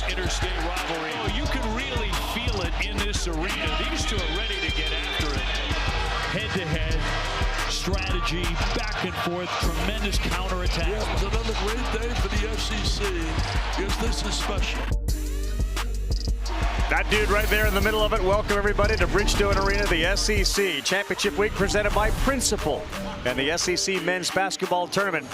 interstate rivalry. Oh, you can really feel it in this arena. These two are ready to get after it. Head-to-head, strategy, back and forth, tremendous counterattack. Yeah, it's another great day for the SEC, because this is special. That dude right there in the middle of it. Welcome everybody to Bridgestone Arena, the SEC Championship Week presented by Principal and the SEC Men's Basketball Tournament.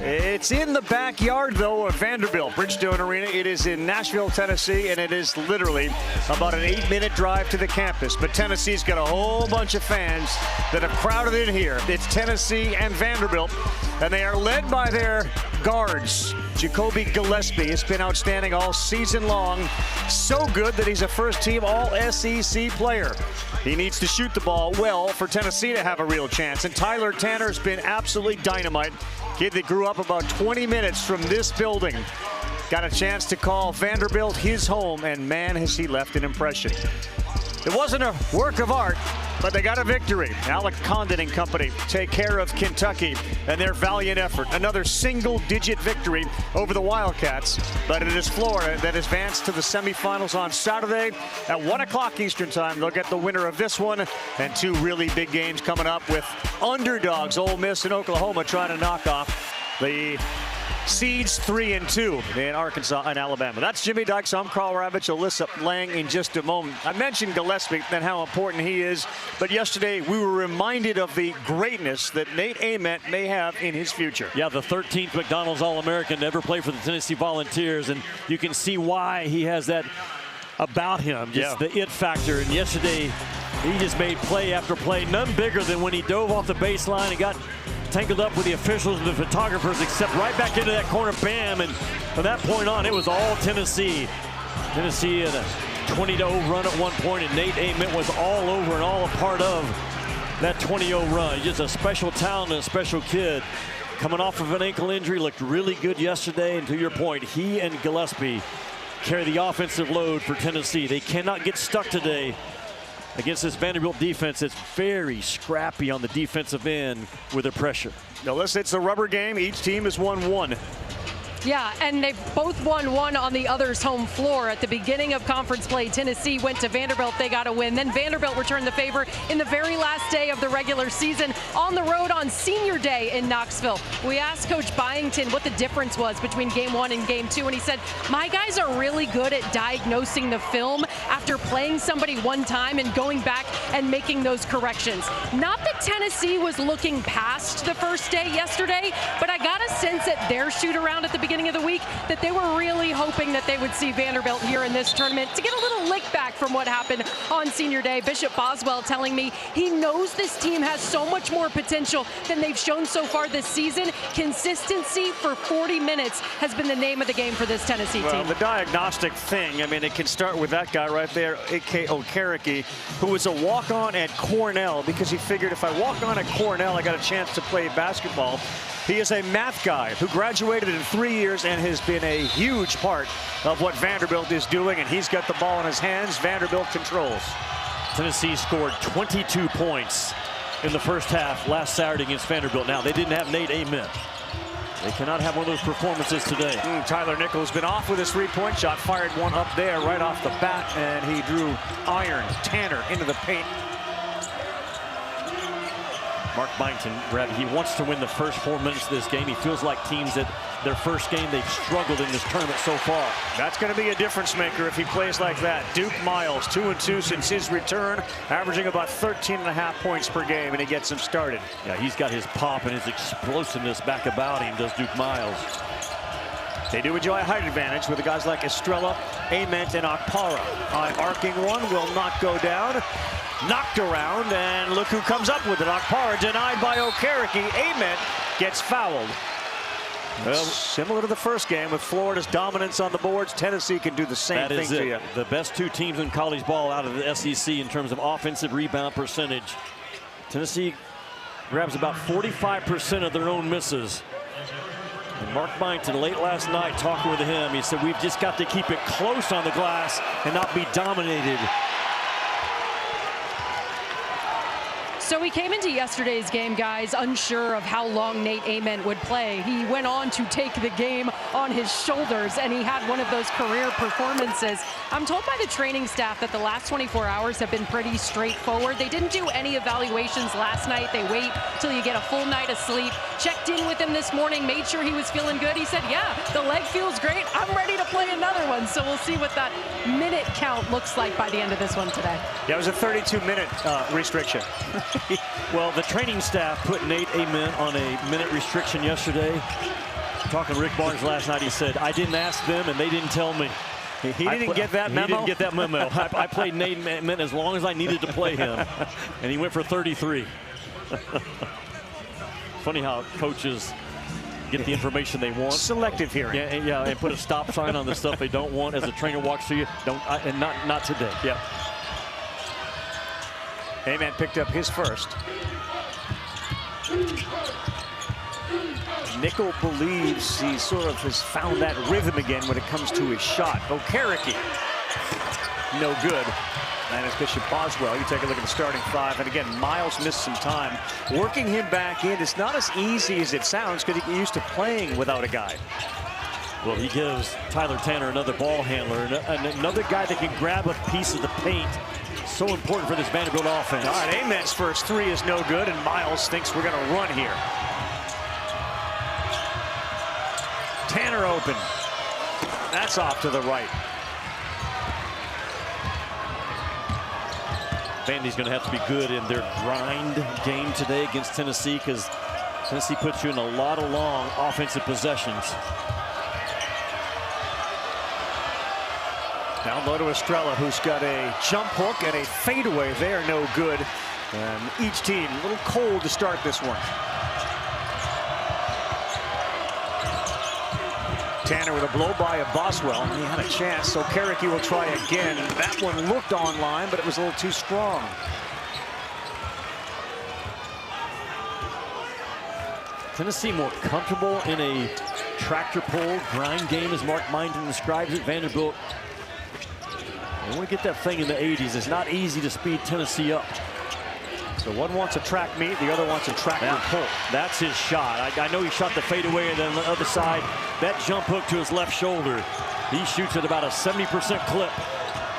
It's in the backyard though of Vanderbilt Bridgestone Arena. It is in Nashville, Tennessee, and it is literally about an 8-minute drive to the campus. But Tennessee's got a whole bunch of fans that have crowded in here. It's Tennessee and Vanderbilt, and they are led by their guards. Jacoby Gillespie has been outstanding all season long. So good that he's a first-team All-SEC player. He needs to shoot the ball well for Tennessee to have a real chance. And Tyler Tanner's been absolutely dynamite. Kid that grew up about 20 minutes from this building. Got a chance to call Vanderbilt his home, and man, has he left an impression. It wasn't a work of art, but they got a victory. Alec Condon and company take care of Kentucky and their valiant effort. Another single-digit victory over the Wildcats. But it is Florida that advanced to the semifinals on Saturday at 1 o'clock Eastern time. They'll get the winner of this one and two really big games coming up with underdogs, Ole Miss and Oklahoma, trying to knock off the seeds 3 and 2 in Arkansas and Alabama. That's Jimmy Dykes. I'm Carl Ravitch. Alyssa Lang in just a moment. I mentioned Gillespie and how important he is, but yesterday we were reminded of the greatness that Nate Ament may have in his future. Yeah, the 13th McDonald's All-American to ever play for the Tennessee Volunteers, and you can see why he has that about him, just the it factor. And yesterday he just made play after play, none bigger than when he dove off the baseline and got tangled up with the officials and the photographers, except right back into that corner, bam, and from that point on, it was all Tennessee. Tennessee had a 20-0 run at one point, and Nate Ament was all over and all a part of that 20-0 run. Just a special talent and a special kid. Coming off of an ankle injury, looked really good yesterday, and to your point, he and Gillespie carry the offensive load for Tennessee. They cannot get stuck today against this Vanderbilt defense. It's very scrappy on the defensive end with their pressure. Now listen, it's a rubber game. Each team has won one. Yeah, and they've both won one on the other's home floor. At the beginning of conference play, Tennessee went to Vanderbilt. They got a win. Then Vanderbilt returned the favor in the very last day of the regular season on the road on senior day in Knoxville. We asked Coach Byington what the difference was between game 1 and game 2, and he said, my guys are really good at diagnosing the film after playing somebody one time and going back and making those corrections. Not that Tennessee was looking past the first day yesterday, but I got a sense at their shoot-around at the beginning of the week that they were really hoping that they would see Vanderbilt here in this tournament to get a little lick back from what happened on senior day. Bishop Boswell telling me he knows this team has so much more potential than they've shown so far this season. Consistency for 40 minutes has been the name of the game for this Tennessee team. The diagnostic thing, I mean, it can start with that guy right there, A.K. Okereke, who was a walk-on at Cornell because he figured if I walk on at Cornell, I got a chance to play basketball. He is a math guy who graduated in 3 years and has been a huge part of what Vanderbilt is doing, and he's got the ball in his hands. Vanderbilt controls. Tennessee scored 22 points in the first half last Saturday against Vanderbilt. Now, they didn't have Nate Ament. They cannot have one of those performances today. Tyler Nichols been off with his three-point shot, fired one up there right off the bat, and he drew iron Tanner into the paint. Mark Byington, he wants to win the first 4 minutes of this game. He feels like teams that their first game, they've struggled in this tournament so far. That's going to be a difference maker if he plays like that. Duke Miles, 2-2 since his return, averaging about 13.5 points per game, and he gets him started. Yeah, he's got his pop and his explosiveness back about him, does Duke Miles. They do enjoy a height advantage with the guys like Estrella, Ament, and Okpara. On arcing one, will not go down. Knocked around, and look who comes up with it. Okpara denied by Okereke. Ament gets fouled. Well, similar to the first game with Florida's dominance on the boards, Tennessee can do the same thing to you. The best two teams in college ball out of the SEC in terms of offensive rebound percentage. Tennessee grabs about 45% of their own misses. And Mark Byington late last night talking with him, he said we've just got to keep it close on the glass and not be dominated. So we came into yesterday's game, guys, unsure of how long Nate Ament would play. He went on to take the game on his shoulders, and he had one of those career performances. I'm told by the training staff that the last 24 hours have been pretty straightforward. They didn't do any evaluations last night. They wait till you get a full night of sleep. Checked in with him this morning, made sure he was feeling good. He said, yeah, the leg feels great. I'm ready to play another one. So we'll see what that minute count looks like by the end of this one today. Yeah, it was a 32-minute restriction. Well, the training staff put Nate Ament on a minute restriction yesterday. Talking to Rick Barnes last night, he said, I didn't ask them and they didn't tell me. He didn't get that memo? He didn't get that memo. I played Nate Ament as long as I needed to play him, and he went for 33. Funny how coaches get the information they want. Selective hearing. Yeah, and put a stop sign on the stuff they don't want as a trainer walks through you. And not today. Yeah. Ament picked up his first. Nickel believes he sort of has found that rhythm again when it comes to his shot. Okereke, no good. And it's Bishop Boswell. You take a look at the starting five. And again, Miles missed some time. Working him back in, it's not as easy as it sounds because he used to playing without a guy. Well, he gives Tyler Tanner another ball handler, and another guy that can grab a piece of the paint. So important for this Vanderbilt offense. All right, Ament's first three is no good, and Miles thinks we're going to run here. Tanner open. That's off to the right. Vandy's going to have to be good in their grind game today against Tennessee, because Tennessee puts you in a lot of long offensive possessions. Down low to Estrella, who's got a jump hook and a fadeaway there, no good. And each team a little cold to start this one. Tanner with a blow by of Boswell. He had a chance, so Okereke will try again. That one looked online, but it was a little too strong. Tennessee more comfortable in a tractor pull grind game, as Mark Minden describes it. Vanderbilt, they want to get that thing in the 80s. It's not easy to speed Tennessee up. So one wants a track meet, the other wants a tractor pull. That's his shot. I know he shot the fadeaway, and then on the other side, that jump hook to his left shoulder. He shoots at about a 70% clip.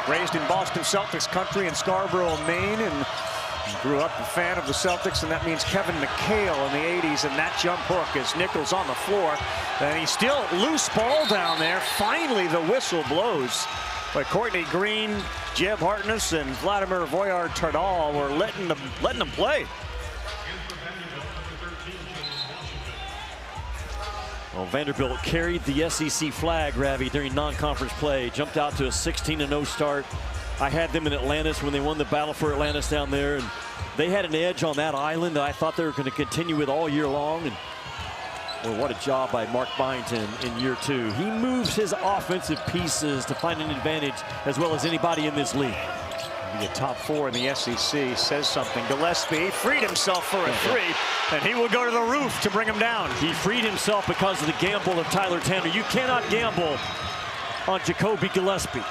Raised in Boston Celtics country in Scarborough, Maine, and grew up a fan of the Celtics, and that means Kevin McHale in the 80s, and that jump hook as Nichols on the floor. And he's still loose ball down there. Finally, the whistle blows. But Courtney Green, Jeb Hartness, and Vladimir Voyard-Tardal were letting them play. Well, Vanderbilt carried the SEC flag, Ravi, during non-conference play. Jumped out to a 16-0 start. I had them in Atlantis when they won the battle for Atlantis down there, and they had an edge on that island that I thought they were going to continue with all year long. And well, what a job by Mark Byington in year two. He moves his offensive pieces to find an advantage as well as anybody in this league. The top four in the SEC says something. Gillespie freed himself for a three, and he will go to the roof to bring him down. He freed himself because of the gamble of Tyler Tanner. You cannot gamble on Jacoby Gillespie.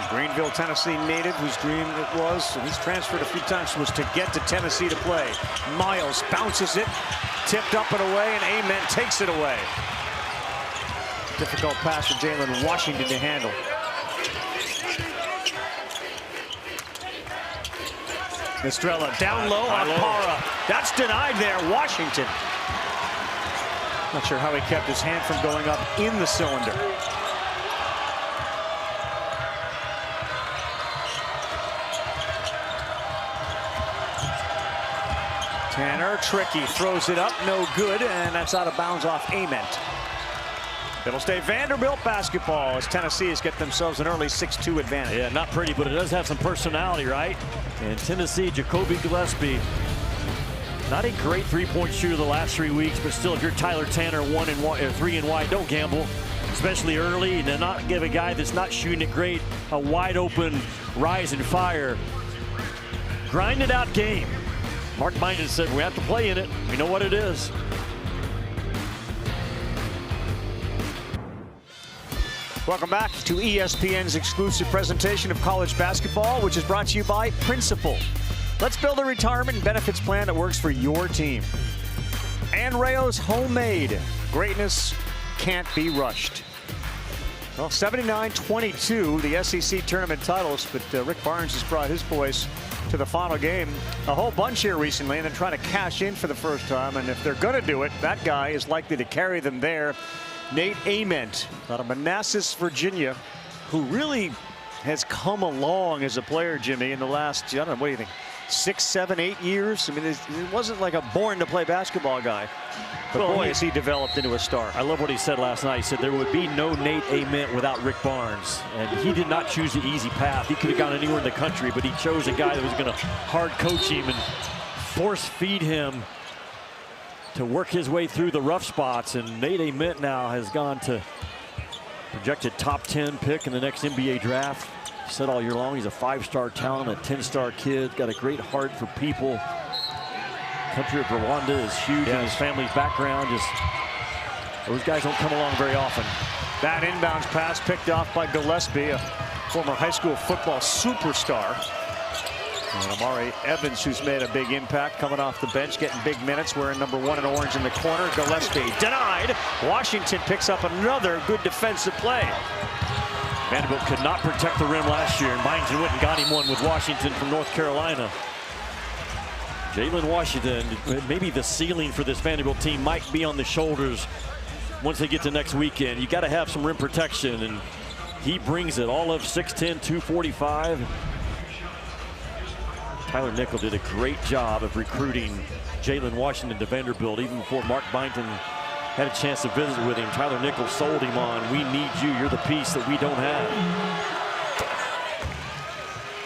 Greenville, Tennessee native, whose dream it was, and he's transferred a few times, was to get to Tennessee to play. Miles bounces it, tipped up and away, and Ament takes it away. Difficult pass for Jalen Washington to handle. Estrella down low on Para. That's denied there, Washington. Not sure how he kept his hand from going up in the cylinder. Tanner, tricky, throws it up, no good, and that's out of bounds off Ament. It'll stay Vanderbilt basketball as Tennessee has get themselves an early 6-2 advantage. Yeah, not pretty, but it does have some personality, right? And Tennessee, Jacoby Gillespie, not a great three-point shooter the last 3 weeks, but still, if you're Tyler Tanner, 3 and wide, don't gamble, especially early, and not give a guy that's not shooting it great a wide-open rise and fire. Grind it out game. Mark Minden said we have to play in it. We know what it is. Welcome back to ESPN's exclusive presentation of college basketball, which is brought to you by Principal. Let's build a retirement and benefits plan that works for your team. And Rayo's homemade. Greatness can't be rushed. Well, 79-22, the SEC Tournament titles, but Rick Barnes has brought his boys to the final game a whole bunch here recently, and they're trying to cash in for the first time. And if they're going to do it, that guy is likely to carry them there. Nate Ament out of Manassas, Virginia, who really has come along as a player, Jimmy, in the last, I don't know, what do you think, 6, 7, 8 years? I mean, it wasn't like a born-to-play basketball guy. But well, boy, has he developed into a star. I love what he said last night. He said there would be no Nate Ament without Rick Barnes. And he did not choose the easy path. He could have gone anywhere in the country, but he chose a guy that was going to hard coach him and force feed him to work his way through the rough spots. And Nate Ament now has gone to projected top 10 pick in the next NBA draft. He said all year long he's a 5-star talent, a 10-star kid, got a great heart for people. Country of Rwanda is huge in his family's background. Just those guys don't come along very often. That inbounds pass picked off by Gillespie, a former high school football superstar. And Amari Evans, who's made a big impact, coming off the bench, getting big minutes, wearing number 1 in orange in the corner. Gillespie denied. Washington picks up another good defensive play. Vanderbilt could not protect the rim last year, and Byington went and got him one with Washington from North Carolina. Jalen Washington, maybe the ceiling for this Vanderbilt team might be on the shoulders once they get to next weekend. You got to have some rim protection, and he brings it. All of 6'10", 245. Tyler Nickel did a great job of recruiting Jalen Washington to Vanderbilt even before Mark Byington had a chance to visit with him. Tyler Nickel sold him on, we need you, you're the piece that we don't have.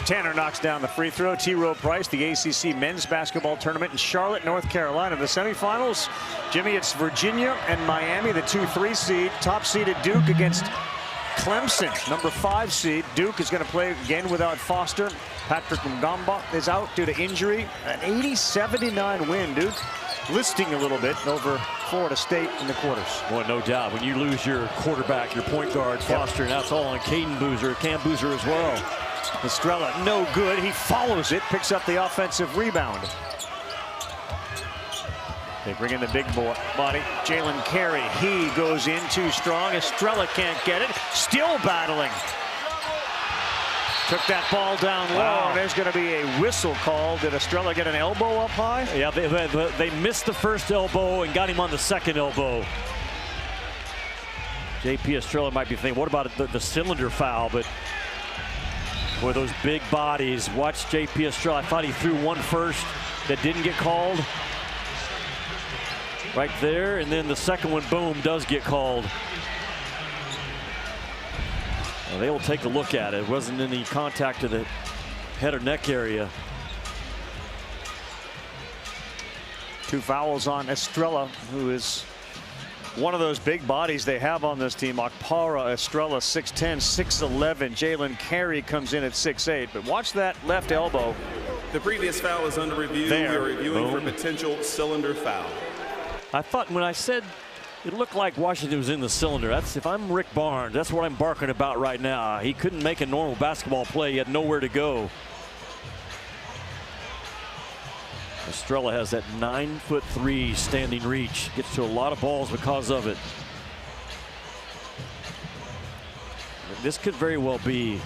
Tanner knocks down the free throw. T. Rowe Price, the ACC men's basketball tournament in Charlotte, North Carolina. The semifinals, Jimmy, it's Virginia and Miami, the 2-3 seed. Top-seeded Duke against Clemson, number 5 seed. Duke is going to play again without Foster. Patrick Mgamba is out due to injury. An 80-79 win. Duke listing a little bit over Florida State in the quarters. Boy, no doubt. When you lose your quarterback, your point guard, Foster, and that's all on Caden Boozer, Cam Boozer as well. Estrella, no good. He follows it, picks up the offensive rebound. They bring in the big body, Jalen Carey. He goes in too strong. Estrella can't get it. Still battling. Took that ball down low. Wow. There's going to be a whistle called. Did Estrella get an elbow up high? Yeah, they missed the first elbow and got him on the second elbow. JP Estrella might be thinking, what about the cylinder foul? But boy, those big bodies. Watch JP Estrella. I thought he threw one first that didn't get called. Right there, and then the second one, boom, does get called. Well, they will take a look at it. It wasn't any contact to the head or neck area. 2 fouls on Estrella, who is one of those big bodies they have on this team. Okpara Estrella, 6'10", 6'11". Jalen Carey comes in at 6'8". But watch that left elbow. The previous foul is under review. There. We are reviewing for potential cylinder foul. I thought when I said it looked like Washington was in the cylinder, that's, if I'm Rick Barnes, that's what I'm barking about right now. He couldn't make a normal basketball play. He had nowhere to go. Estrella has that 9'3" standing reach. Gets to a lot of balls because of it. This could very well be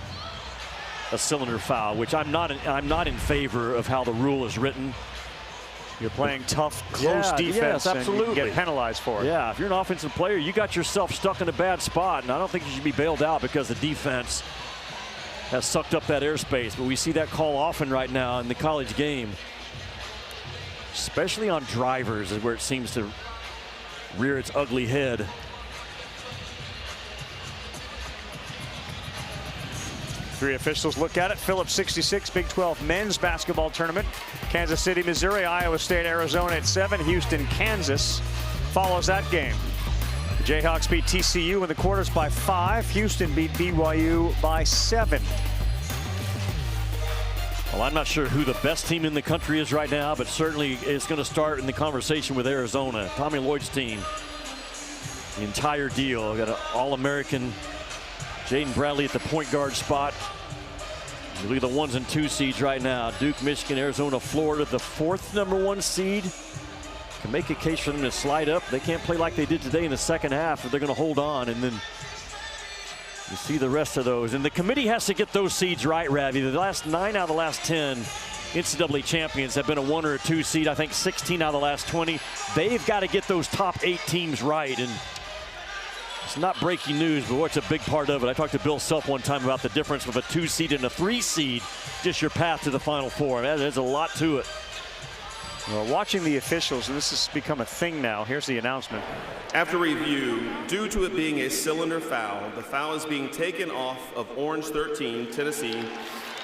a cylinder foul, which I'm not in favor of how the rule is written. You're playing tough, close defense, and you can get penalized for it. Yeah, if you're an offensive player, you got yourself stuck in a bad spot, and I don't think you should be bailed out because the defense has sucked up that airspace. But we see that call often right now in the college game, especially on drivers, is where it seems to rear its ugly head. Three officials look at it. Phillips 66, Big 12 men's basketball tournament. Kansas City, Missouri, Iowa State, Arizona at 7. Houston, Kansas follows that game. The Jayhawks beat TCU in the quarters by 5. Houston beat BYU by 7. Well, I'm not sure who the best team in the country is right now, but certainly it's going to start in the conversation with Arizona. Tommy Lloyd's team, the entire deal. Got an All-American Jaden Bradley at the point guard spot. You look at the 1s and 2 seeds right now. Duke, Michigan, Arizona, Florida, the 4th #1 seed. Can make a case for them to slide up. They can't play like they did today in the second half, if they're going to hold on. And then you see the rest of those. And the committee has to get those seeds right, Ravi. The last 9 out of the last 10 NCAA champions have been a 1 or a 2 seed. I think 16 out of the last 20. They've got to get those top 8 teams right. And it's not breaking news, but what's a big part of it? I talked to Bill Self one time about the difference with a 2 seed and a 3 seed, just your path to the Final Four. There's a lot to it. Well, watching the officials, and this has become a thing now. Here's the announcement. After review, due to it being a cylinder foul, the foul is being taken off of Orange 13, Tennessee,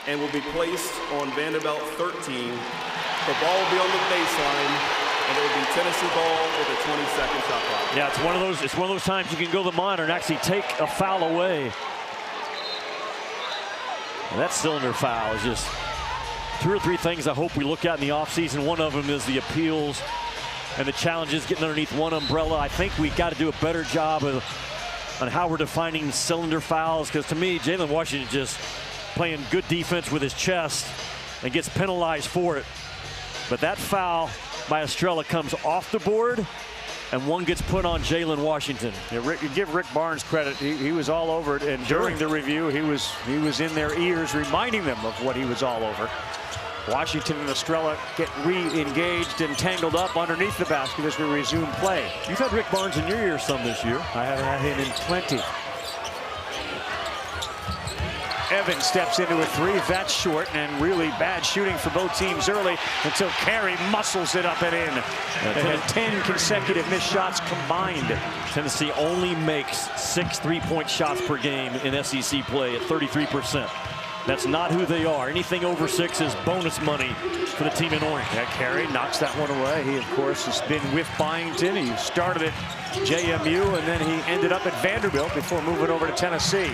and will be placed on Vanderbilt 13. The ball will be on the baseline, and it will be Tennessee ball with a 20-second shot clock. Yeah, it's one of those times you can go to the monitor and actually take a foul away. And that cylinder foul is just 2 or 3 things I hope we look at in the offseason. One of them is the appeals and the challenges getting underneath one umbrella. I think we got to do a better job on how we're defining cylinder fouls, because to me, Jalen Washington just playing good defense with his chest and gets penalized for it. But that foul by Estrella comes off the board, and one gets put on Jalen Washington. Yeah, you give Rick Barnes credit. He was all over it, and during the review, he was in their ears, reminding them of what he was all over. Washington and Estrella get re-engaged and tangled up underneath the basket as we resume play. You've had Rick Barnes in your ear some this year. I have had him in plenty. Evans steps into a 3. That's short, and really bad shooting for both teams early until Carey muscles it up and in. They had 10 consecutive missed shots combined. Tennessee only makes 6 3-point shots per game in SEC play at 33%. That's not who they are. Anything over 6 is bonus money for the team in orange. Yeah, Carey knocks that one away. He, of course, has been with Byington. He started at JMU, and then he ended up at Vanderbilt before moving over to Tennessee.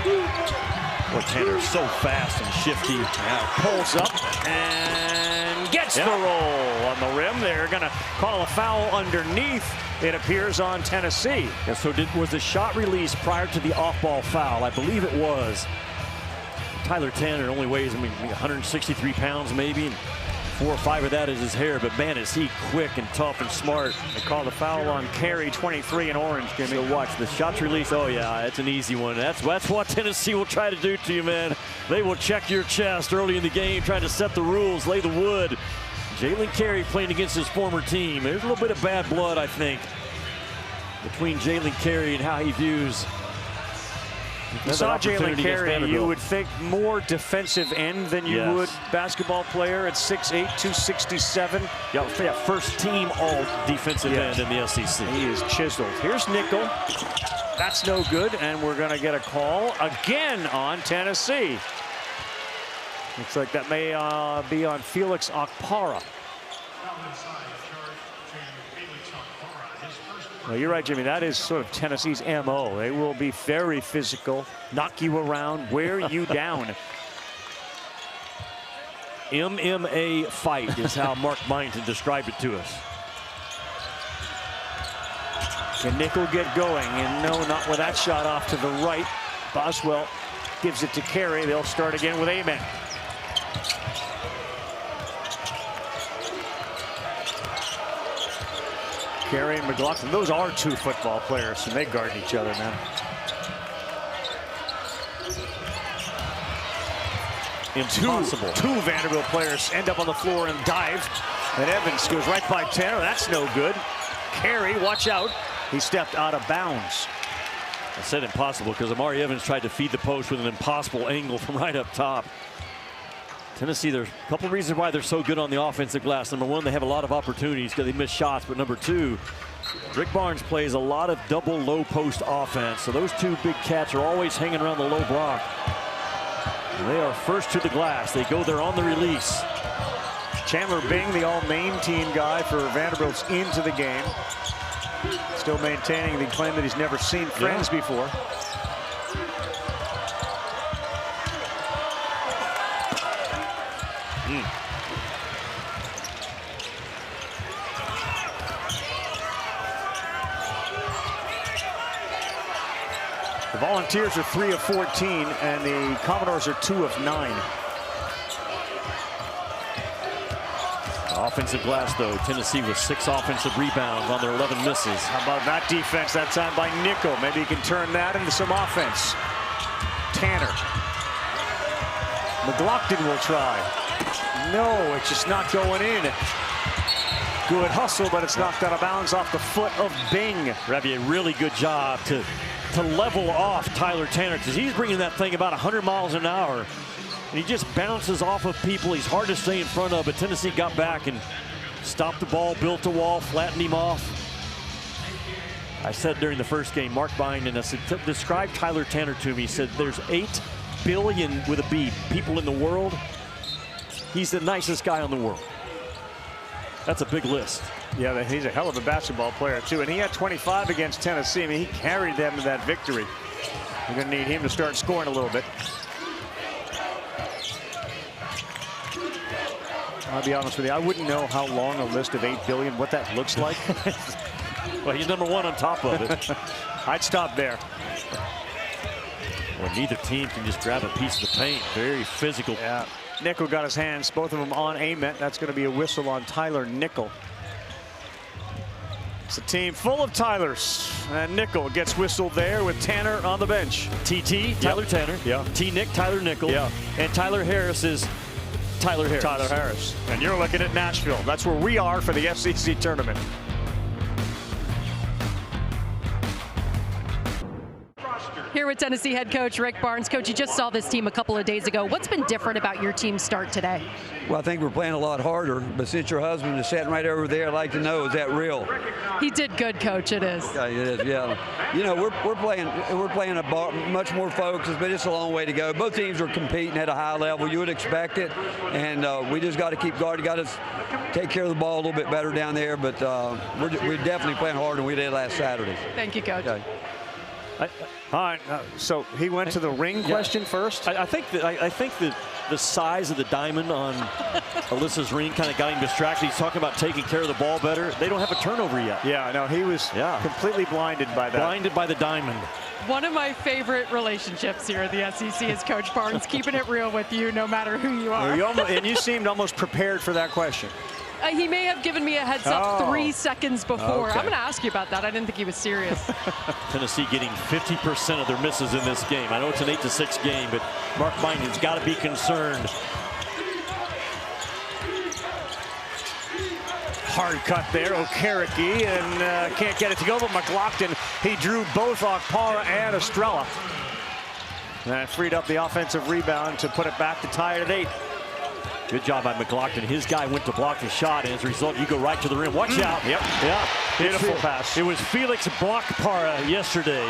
Boy, Tanner's so fast and shifty. Now pulls up and gets the roll on the rim. They're going to call a foul underneath, it appears, on Tennessee. Yeah, so was the shot released prior to the off-ball foul? I believe it was. Tyler Tanner only weighs, 163 pounds maybe, and 4 or 5 of that is his hair, but man, is he quick and tough and smart. They call the foul on Carey, 23 in orange, Jimmy. So watch the shots released. Oh yeah, it's an easy one. That's what Tennessee will try to do to you, man. They will check your chest early in the game, trying to set the rules, lay the wood. Jalen Carey playing against his former team. There's a little bit of bad blood, I think, between Jalen Carey and how he views. You saw Jalen Carey, you would think more defensive end than you would basketball player at 6'8", 267. Yeah, first team all defensive end in the SEC. He is chiseled. Here's Nickel. That's no good, and we're going to get a call again on Tennessee. Looks like that may be on Felix Okpara. Well, you're right, Jimmy. That is sort of Tennessee's MO. They will be very physical, knock you around, wear you down. MMA fight is how Mark Byington described it to us. Can Nickel get going? And no, not with that shot off to the right. Boswell gives it to Carey. They'll start again with Amen. Carey and McLaughlin, those are 2 football players, and they guard each other, man. Impossible. Two Vanderbilt players end up on the floor and dive. And Evans goes right by Tanner. That's no good. Carey, watch out. He stepped out of bounds. I said impossible because Amari Evans tried to feed the post with an impossible angle from right up top. Tennessee, there's a couple reasons why they're so good on the offensive glass. Number 1, they have a lot of opportunities because they miss shots. But number 2, Rick Barnes plays a lot of double low post offense. So those 2 big cats are always hanging around the low block. And they are first to the glass. They go there on the release. Chandler Bing, the all-main team guy for Vanderbilt's into the game. Still maintaining the claim that he's never seen friends before. The Volunteers are 3 of 14, and the Commodores are 2 of 9. Offensive glass, though. Tennessee with 6 offensive rebounds on their 11 misses. How about that defense that time by Nickel? Maybe he can turn that into some offense. Tanner. McLaughlin will try. No, it's just not going in. Good hustle, but it's knocked out of bounds off the foot of Bing. Ravi, a really good job to level off Tyler Tanner, because he's bringing that thing about 100 miles an hour. And he just bounces off of people. He's hard to stay in front of, but Tennessee got back and stopped the ball, built a wall, flattened him off. I said during the first game, Mark Byington, I said, describe Tyler Tanner to me. He said, there's 8 billion with a B people in the world. He's the nicest guy in the world. That's a big list. Yeah, he's a hell of a basketball player, too. And he had 25 against Tennessee. I mean, he carried them to that victory. We're going to need him to start scoring a little bit. I'll be honest with you, I wouldn't know how long a list of 8 billion, what that looks like. Well, he's number 1 on top of it. I'd stop there. Well, neither team can just grab a piece of the paint. Very physical. Yeah. Nickel got his hands, both of them on Ament. That's going to be a whistle on Tyler Nickel. It's a team full of Tylers. And Nickel gets whistled there with Tanner on the bench. TT, Tyler Tanner. Yeah. T-Nick, Tyler Nickel. Yeah. And Tyler Harris is Tyler Harris. Tyler Harris. And you're looking at Nashville. That's where we are for the SEC Tournament. Here with Tennessee head coach Rick Barnes. Coach, you just saw this team a couple of days ago. What's been different about your team's start today? Well, I think we're playing a lot harder, but since your husband is sitting right over there, I'd like to know, is that real? He did good, Coach. It is. Yeah, it is, yeah. You know, we're playing a much more focused, but it's a long way to go. Both teams are competing at a high level. You would expect it, and we just got to keep guard. Got to take care of the ball a little bit better down there, but we're definitely playing harder than we did last Saturday. Thank you, Coach. Okay. All right, so he went to the ring question first. I think that the size of the diamond on Alyssa's ring kind of got him distracted. He's talking about taking care of the ball better. They don't have a turnover yet. Yeah, no, he was completely blinded by that. Blinded by the diamond. One of my favorite relationships here at the SEC is Coach Barnes keeping it real with you no matter who you are. And you seemed almost prepared for that question. He may have given me a heads up 3 seconds before. Okay. I'm going to ask you about that. I didn't think he was serious. Tennessee getting 50% of their misses in this game. I know it's an 8-6 game, but Mark Byington's got to be concerned. Hard cut there, Okereke, and can't get it to go, but McLaughlin, he drew both Okpara and Estrella. And that freed up the offensive rebound to put it back to tie it at 8. Good job by McLaughlin. His guy went to block the shot, and as a result, you go right to the rim. Watch out. Yep. Yeah. Beautiful pass. It was Felix Blockpara yesterday.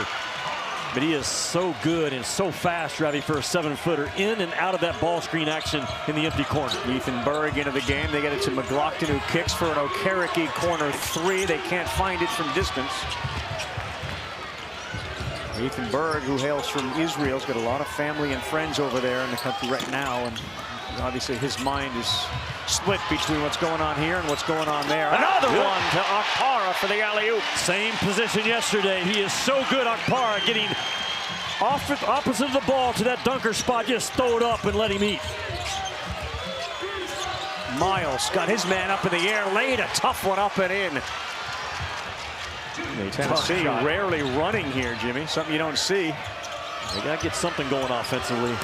But he is so good and so fast, Ravi, for a 7-footer, in and out of that ball screen action in the empty corner. Ethan Berg into the game. They get it to McLaughlin, who kicks for an Okereke corner 3. They can't find it from distance. Ethan Berg, who hails from Israel, has got a lot of family and friends over there in the country right now, and obviously his mind is split between what's going on here and what's going on there. Another one to Okpara for the alley-oop. Same position yesterday. He is so good, Okpara, getting opposite of the ball to that dunker spot. Just throw it up and let him eat. Miles got his man up in the air, laid a tough one up and in. Tennessee rarely running here, Jimmy. Something you don't see. They got to get something going offensively.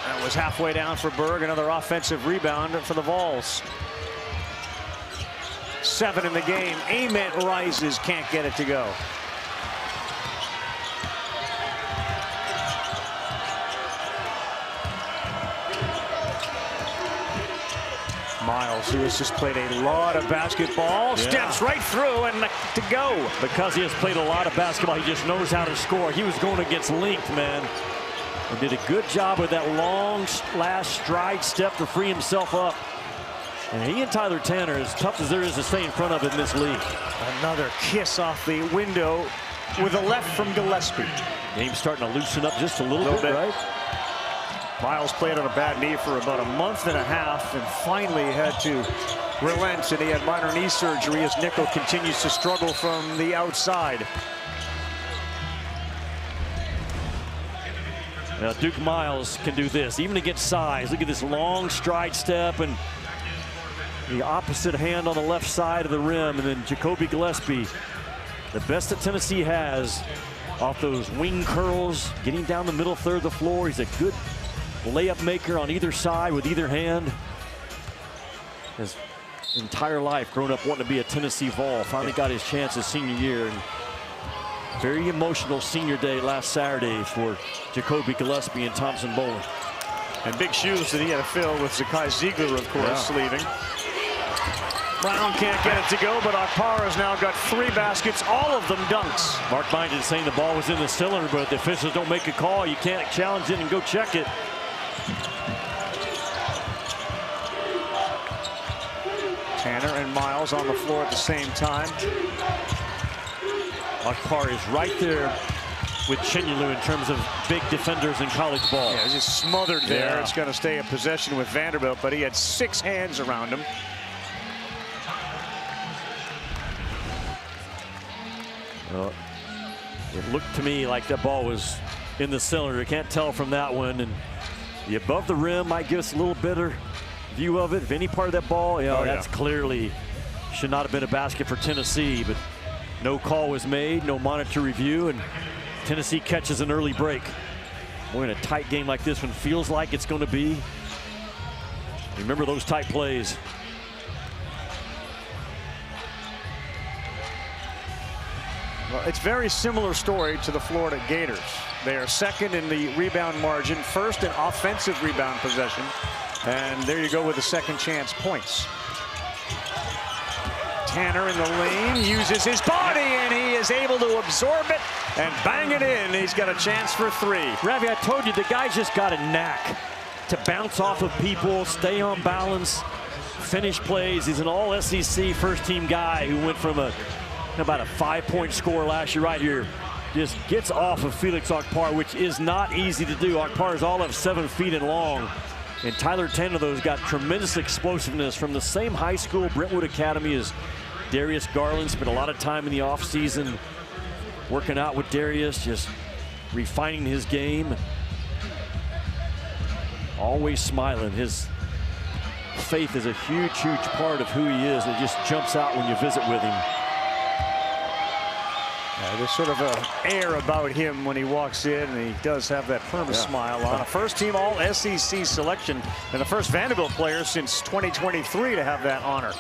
That was halfway down for Berg. Another offensive rebound for the Vols. 7 in the game. Ament rises, can't get it to go. Miles, who has just played a lot of basketball, steps right through and to go. Because he has played a lot of basketball, he just knows how to score. He was going against length, man. And did a good job with that long last stride step to free himself up. And he and Tyler Tanner, as tough as there is to stay in front of in this league. Another kiss off the window with a left from Gillespie. Game's starting to loosen up just a little bit, right? Miles played on a bad knee for about a month and a half and finally had to relent, and he had minor knee surgery as Nickel continues to struggle from the outside. Now, Duke Miles can do this, even against size. Look at this long stride step and the opposite hand on the left side of the rim. And then Jacoby Gillespie, the best that Tennessee has off those wing curls, getting down the middle third of the floor. He's a good layup maker on either side with either hand. His entire life grown up wanting to be a Tennessee Vol. Finally got his chance his senior year. And very emotional senior day last Saturday for Jacoby Gillespie and Thompson Bowling. And big shoes that he had to fill with Zakai Ziegler, of course, leaving. Brown can't get it to go, but Akpar has now got 3 baskets, all of them dunks. Mark Minded saying the ball was in the cylinder, but if the officials don't make a call, you can't challenge it and go check it. Tanner and Miles on the floor at the same time. Akpar is right there with Chinyelu in terms of big defenders in college ball. Yeah, he's just smothered there. Yeah. It's going to stay in possession with Vanderbilt, but he had 6 hands around him. Well, it looked to me like that ball was in the cylinder. You can't tell from that one. And the above the rim might give us a little better view of it. If any part of that ball, that's clearly should not have been a basket for Tennessee, but no call was made, no monitor review, and Tennessee catches an early break. Boy, in a tight game like this one, feels like it's going to be. Remember those tight plays. Well, it's very similar story to the Florida Gators. They are second in the rebound margin, first in offensive rebound possession, and there you go with the second chance points. Tanner in the lane uses his body, and he is able to absorb it and bang it in. He's got a chance for 3. Ravi, I told you the guy's just got a knack to bounce off of people, stay on balance, finish plays. He's an all-SEC first-team guy who went from about a 5-point score last year right here. Just gets off of Felix Akpar, which is not easy to do. Akpar is all of 7 feet and long. And Tyler Tanner, though, has got tremendous explosiveness from the same high school, Brentwood Academy, as Darius Garland. Spent a lot of time in the offseason working out with Darius, just refining his game. Always smiling. His faith is a huge, huge part of who he is. It just jumps out when you visit with him. There's sort of an air about him when he walks in, and he does have that smile on. A first-team All-SEC selection, and the first Vanderbilt player since 2023 to have that honor.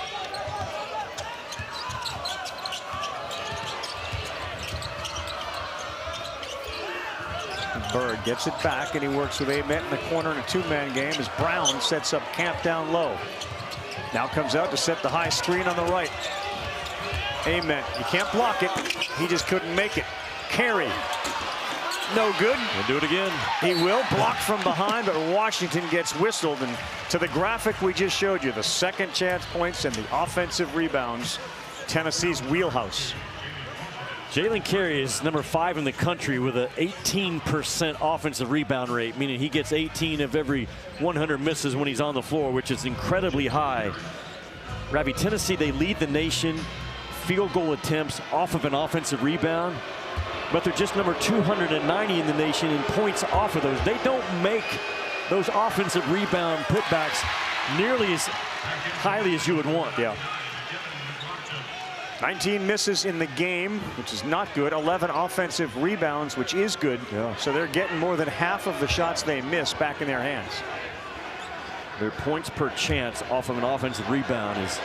Bird gets it back, and he works with Ament in the corner in a 2-man game as Brown sets up camp down low. Now comes out to set the high screen on the right. Ament, you can't block it. He just couldn't make it. Carey, no good. He'll do it again. He will block from behind, but Washington gets whistled. And to the graphic we just showed you, the second chance points and the offensive rebounds, Tennessee's wheelhouse. Jalen Carey is number 5 in the country with an 18% offensive rebound rate, meaning he gets 18 of every 100 misses when he's on the floor, which is incredibly high. Ravi, Tennessee, they lead the nation field goal attempts off of an offensive rebound, but they're just number 290 in the nation in points off of those. They don't make those offensive rebound putbacks nearly as highly as you would want. Yeah. 19 misses in the game, which is not good. 11 offensive rebounds, which is good. Yeah. So they're getting more than half of the shots they miss back in their hands. Their points per chance off of an offensive rebound is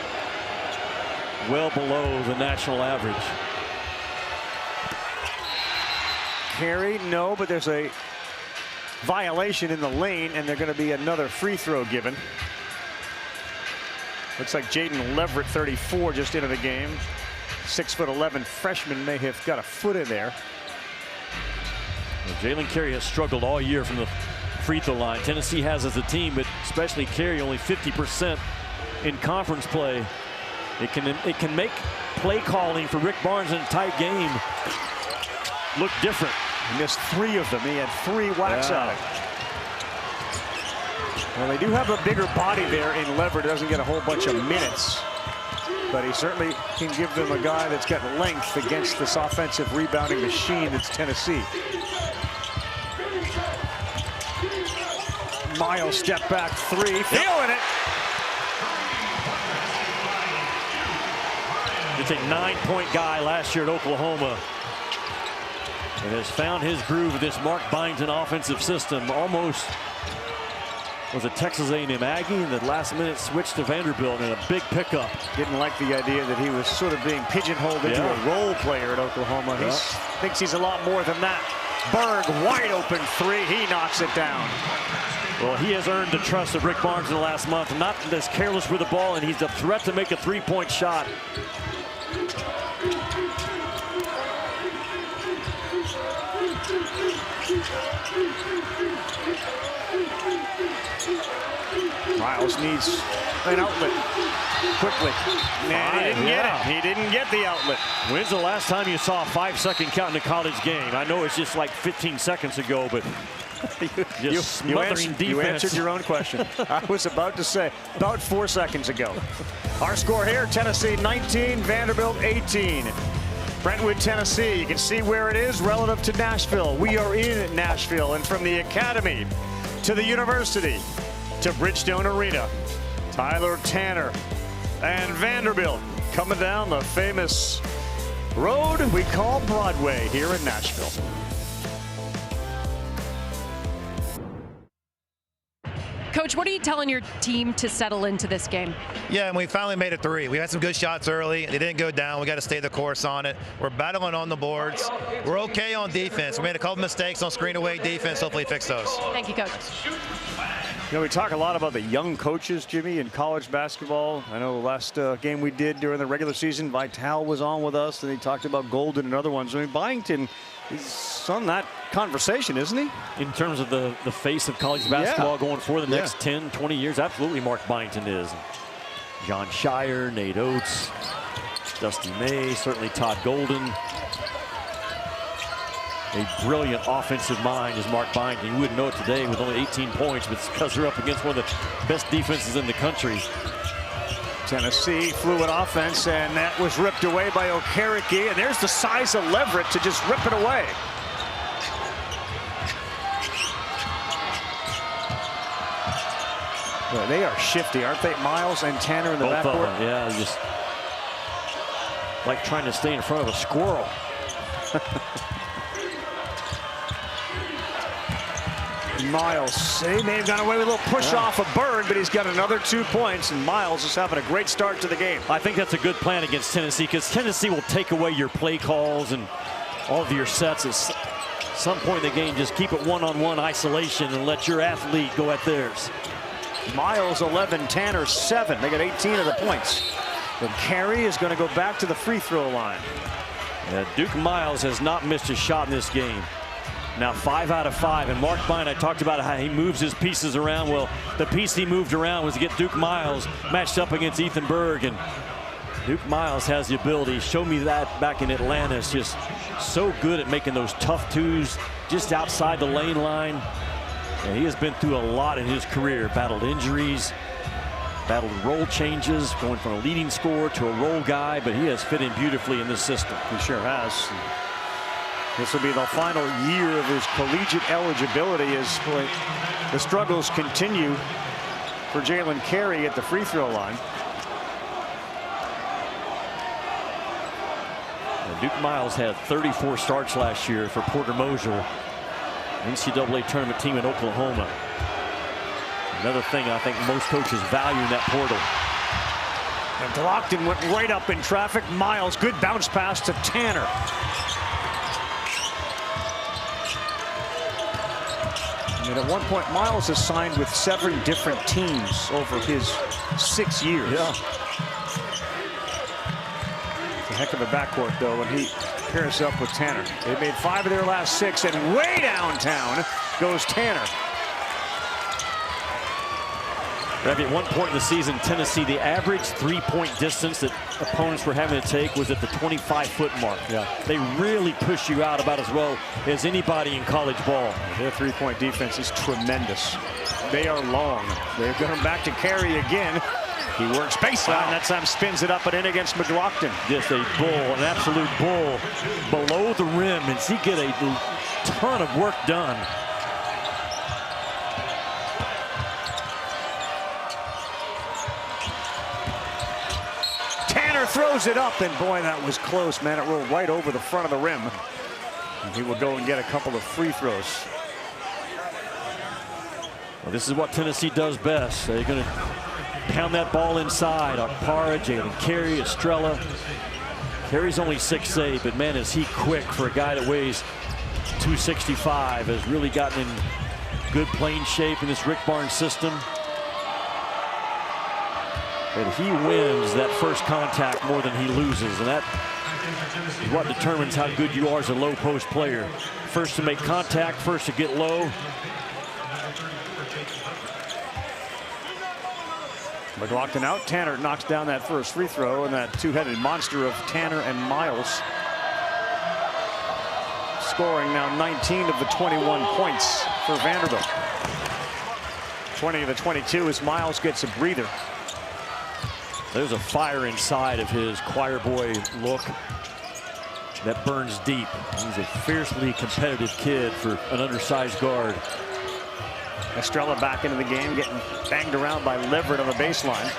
well below the national average. Carey, no, but there's a violation in the lane, and there's going to be another free throw given. Looks like Jaden Leverett, 34, just into the game. 6'11" freshman may have got a foot in there. Well, Jalen Carey has struggled all year from the free throw line. Tennessee has as a team, but especially Carey, only 50% in conference play. It can make play calling for Rick Barnes in a tight game look different. He missed 3 of them. He had 3 whacks out. Well, they do have a bigger body there in Leverett. Doesn't get a whole bunch of minutes, but he certainly can give them a guy that's got length against this offensive rebounding machine that's Tennessee. Miles step back three, feeling it. It's a 9-point guy last year at Oklahoma. And has found his groove with this Mark Byington offensive system. Almost was a Texas A&M Aggie, and the last minute switch to Vanderbilt and a big pickup. Didn't like the idea that he was sort of being pigeonholed into a role player at Oklahoma. He thinks he's a lot more than that. Berg, wide open three, he knocks it down. Well, he has earned the trust of Rick Barnes in the last month. Not as careless with the ball, and he's a threat to make a three-point shot. Miles needs an outlet quickly. And he didn't get it. He didn't get the outlet. When's the last time you saw a 5-second count in a college game? I know it's just like 15 seconds ago, but you answered your own question. I was about to say about 4 seconds ago. Our score here, Tennessee 19, Vanderbilt 18. Brentwood, Tennessee, you can see where it is relative to Nashville. We are in Nashville, and from the academy to the university to Bridgestone Arena, Tyler Tanner and Vanderbilt coming down the famous road we call Broadway here in Nashville. Coach, what are you telling your team to settle into this game? Yeah, and we finally made it 3. We had some good shots early. They didn't go down. We got to stay the course on it. We're battling on the boards. We're okay on defense. We made a couple mistakes on screen away defense. Hopefully fix those. Thank you, Coach. You know, we talk a lot about the young coaches, Jimmy, in college basketball. I know the last game we did during the regular season, Vitale was on with us, and he talked about Golden and other ones. I mean, Byington is on that conversation, isn't he? In terms of the face of college basketball going for the next 10, 20 years, absolutely Mark Byington is. John Shire, Nate Oates, Dusty May, certainly Todd Golden. A brilliant offensive mind is Mark Byington. You wouldn't know it today with only 18 points, but it's because they're up against one of the best defenses in the country. Tennessee fluid offense, and that was ripped away by Okereke, and there's the size of Leverett to just rip it away. Well, they are shifty, aren't they? Miles and Tanner in the backcourt. Yeah, just like trying to stay in front of a squirrel. Miles, he may have gone away with a little push off of Berg, but he's got another 2 points, and Miles is having a great start to the game. I think that's a good plan against Tennessee, because Tennessee will take away your play calls and all of your sets. At some point in the game, just keep it one-on-one isolation and let your athlete go at theirs. Miles 11, Tanner 7. They got 18 of the points. And Carey is going to go back to the free throw line. Yeah, Duke Miles has not missed a shot in this game. Now 5 out of 5, and Mark Byington, I talked about how he moves his pieces around. Well, the piece he moved around was to get Duke Miles matched up against Ethan Berg, and Duke Miles has the ability. Showed me that back in Atlanta. It's just so good at making those tough twos just outside the lane line. And he has been through a lot in his career. Battled injuries, battled role changes, going from a leading scorer to a role guy, but he has fit in beautifully in this system. He sure has. This will be the final year of his collegiate eligibility as the struggles continue for Jalen Carey at the free throw line. And Duke Miles had 34 starts last year for Porter Moser, NCAA tournament team in Oklahoma. Another thing I think most coaches value in that portal. And Glockton went right up in traffic. Miles, good bounce pass to Tanner. And at one point, Miles has signed with 7 different teams over his 6 years. Yeah. It's a heck of a backcourt, though, when he pairs up with Tanner. They made 5 of their last 6, and way downtown goes Tanner. At one point in the season, Tennessee, the average three-point distance that opponents were having to take was at the 25-foot mark. Yeah. They really push you out about as well as anybody in college ball. Their three-point defense is tremendous. They are long. They're going back to Carey again. He works baseline. That time spins it up and in against McLaughlin. Just a bull, an absolute bull below the rim. And he get a ton of work done. Tanner throws it up, and boy, that was close, man. It rolled right over the front of the rim. And he will go and get a couple of free throws. Well, this is what Tennessee does best. They're going to pound that ball inside. Okpara, Jalen Carey, Estrella. Carey's only 6'8", but man, is he quick for a guy that weighs 265. Has really gotten in good playing shape in this Rick Barnes system. But he wins that first contact more than he loses, and that is what determines how good you are as a low post player. First to make contact, first to get low. McLaughlin out. Tanner knocks down that first free throw, and that two-headed monster of Tanner and Miles scoring now 19 of the 21 points for Vanderbilt. 20 of the 22 as Miles gets a breather. There's a fire inside of his choir boy look that burns deep. He's a fiercely competitive kid for an undersized guard. Estrella back into the game, getting banged around by Leverett on the baseline.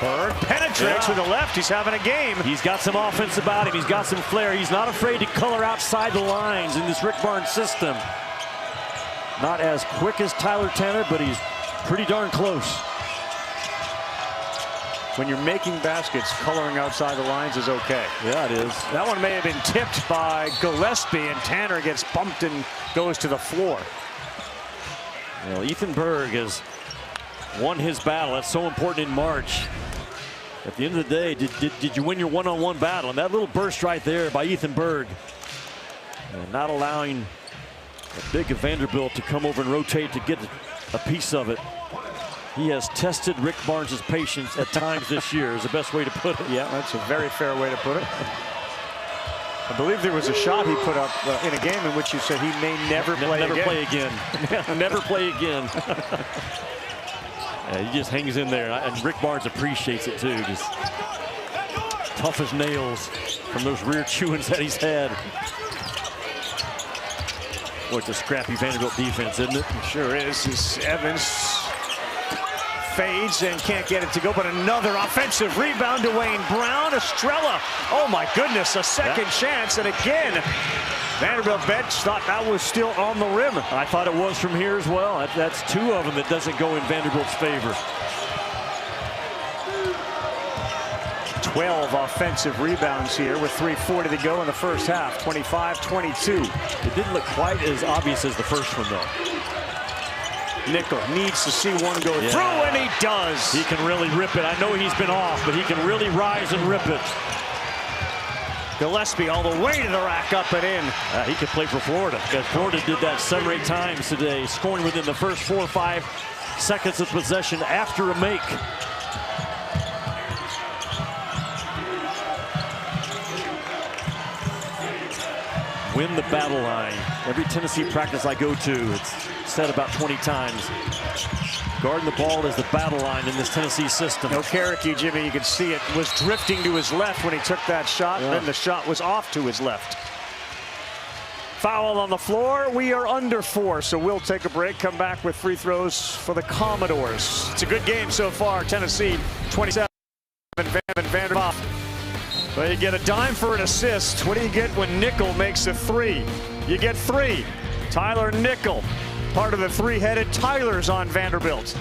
Bird penetrates with the left. He's having a game. He's got some offense about him. He's got some flair. He's not afraid to color outside the lines in this Rick Barnes system. Not as quick as Tyler Tanner, but he's pretty darn close. When you're making baskets, coloring outside the lines is okay. Yeah, it is. That one may have been tipped by Gillespie, and Tanner gets bumped and goes to the floor. You know, Ethan Berg has won his battle. That's so important in March. At the end of the day, did you win your one-on-one battle? And that little burst right there by Ethan Berg, and not allowing a big of Vanderbilt to come over and rotate to get a piece of it. He has tested Rick Barnes' patience at times this year, is the best way to put it. Yeah, that's a very fair way to put it. I believe there was a shot he put up in a game in which you said he may never play again. Never play again. Yeah, he just hangs in there, and Rick Barnes appreciates it too. Just tough as nails from those rear chewings that he's had. Boy, it's a scrappy Vanderbilt defense, isn't it? It sure is. As Evans fades and can't get it to go, but another offensive rebound to Wayne Brown. Estrella, oh my goodness, a second chance, and again Vanderbilt bench thought that was still on the rim. I thought it was from here as well. That's two of them that doesn't go in Vanderbilt's favor. 12 offensive rebounds here with 3:40 to go in the first half. 25-22. It didn't look quite as obvious as the first one though. Nickel needs to see one go through, and he does. He can really rip it. I know he's been off, but he can really rise and rip it. Gillespie all the way to the rack, up and in. He could play for Florida, because Florida did that 7 or 8 times today, scoring within the first 4 or 5 seconds of possession after a make. Win the battle line. Every Tennessee practice I go to, it's said about 20 times. Guarding the ball is the battle line in this Tennessee system. No Carricky, Jimmy. You can see it was drifting to his left when he took that shot. Yeah. Then the shot was off to his left. Foul on the floor. We are under 4, so we'll take a break. Come back with free throws for the Commodores. It's a good game so far. Tennessee 27, Vanderbilt. Well, you get a dime for an assist. What do you get when Nickel makes a 3? You get 3. Tyler Nickel, part of the 3-headed Tylers on Vanderbilt.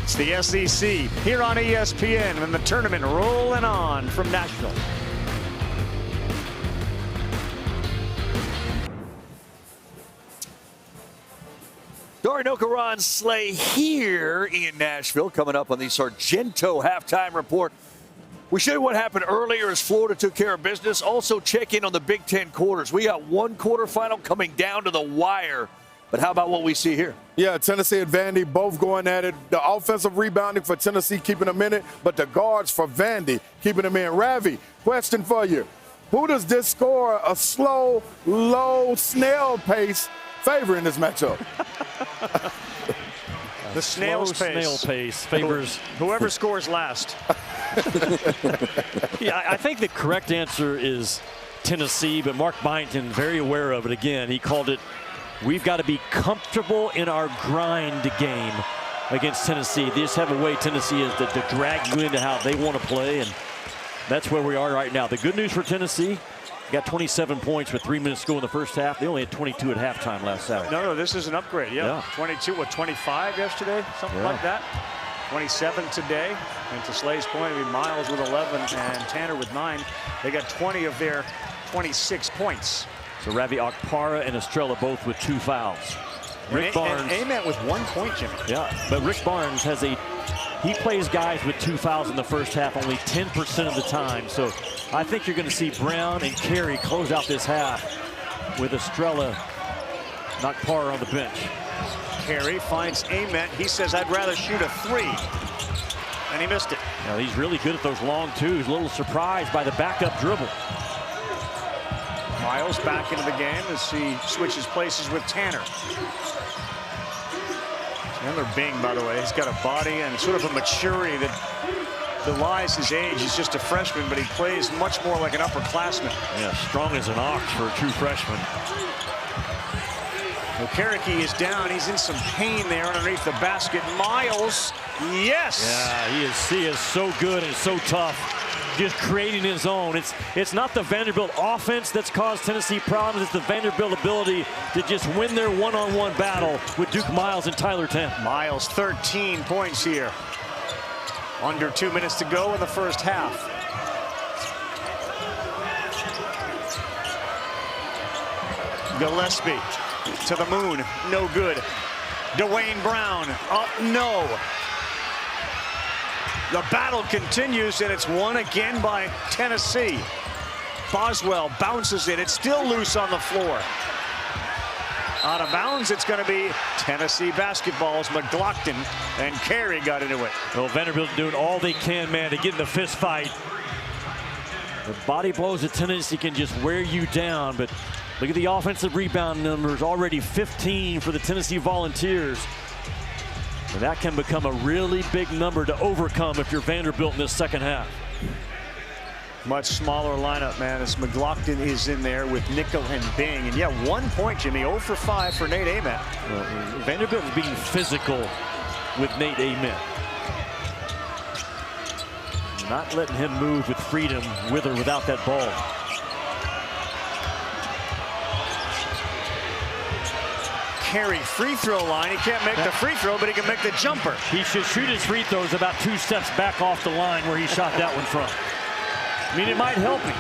It's the SEC here on ESPN, and the tournament rolling on from Nashville. Dory Nokaran Slay here in Nashville, coming up on the Sargento halftime report. We showed what happened earlier as Florida took care of business. Also check in on the Big Ten quarters. We got one quarterfinal coming down to the wire. But how about what we see here? Yeah, Tennessee and Vandy both going at it. The offensive rebounding for Tennessee keeping them in it, but the guards for Vandy keeping them in. Ravi, question for you. Who does this score a slow, low, snail pace favor in this matchup? The snail pace favors whoever scores last. Yeah, I think the correct answer is Tennessee, but Mark Byington very aware of it. Again, he called it we've got to be comfortable in our grind game against Tennessee. They just have a way Tennessee is to drag you into how they want to play, and that's where we are right now. The good news for Tennessee, got 27 points with 3 minutes to go in the first half. They only had 22 at halftime last Saturday. No, this is an upgrade. Yeah. 22, 25 yesterday, something like that. 27 today. And to Slay's point, I mean, Miles with 11 and Tanner with 9. They got 20 of their 26 points. So Ravi Okpara and Estrella both with 2 fouls. Rick Barnes. And Ament with 1 point, Jimmy. Yeah, but Rick Barnes he plays guys with 2 fouls in the first half only 10% of the time. So I think you're going to see Brown and Carey close out this half with Estrella, Okpara on the bench. Carey finds Ament. He says, I'd rather shoot a 3. And he missed it. Now, he's really good at those long twos. A little surprised by the backup dribble. Miles back into the game as he switches places with Tanner. Chandler Bing, by the way, he's got a body and sort of a maturity that belies his age. He's just a freshman, but he plays much more like an upperclassman. Yeah, strong as an ox for a true freshman. Okereke is down. He's in some pain there underneath the basket. Miles, yes! Yeah, he is so good and so tough, just creating his own. It's not the Vanderbilt offense that's caused Tennessee problems. It's the Vanderbilt ability to just win their one-on-one battle with Duke Miles and Tyler Temp. Miles, 13 points here. Under 2 minutes to go in the first half. Gillespie to the moon, no good. Dwayne Brown, up, no. The battle continues, and it's won again by Tennessee. Boswell bounces it. It's still loose on the floor. Out of bounds, it's going to be Tennessee basketball's McLaughlin, and Carey got into it. Well, Vanderbilt doing all they can, man, to get in the fist fight. The body blows of Tennessee can just wear you down, but look at the offensive rebound numbers, already 15 for the Tennessee Volunteers. And that can become a really big number to overcome if you're Vanderbilt in this second half. Much smaller lineup, man, as McLaughlin is in there with Nickel and Bing. And yeah, 1 point, Jimmy, 0 for 5 for Nate Ament. Well, Vanderbilt is being physical with Nate Ament. Not letting him move with freedom with or without that ball. Carey free throw line. He can't make the free throw, but he can make the jumper. He should shoot his free throws about 2 steps back off the line where he shot that one from. I mean, it might help him.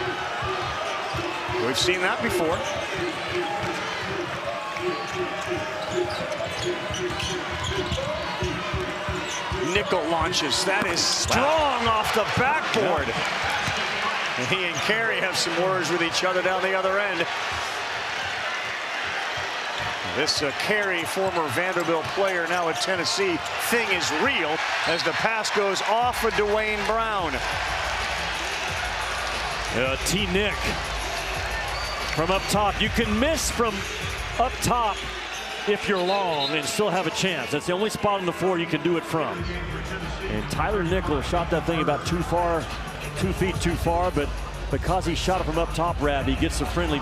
We've seen that before. Nickel launches. That is strong off the backboard. And he and Carey have some words with each other down the other end. This Carey, former Vanderbilt player, now at Tennessee, thing is real as the pass goes off of Dwayne Brown. T-Nick from up top. You can miss from up top if you're long and still have a chance. That's the only spot on the floor you can do it from. And Tyler Nickel shot that thing about 2 feet too far, but because he shot it from up top, Rav, he gets the friendly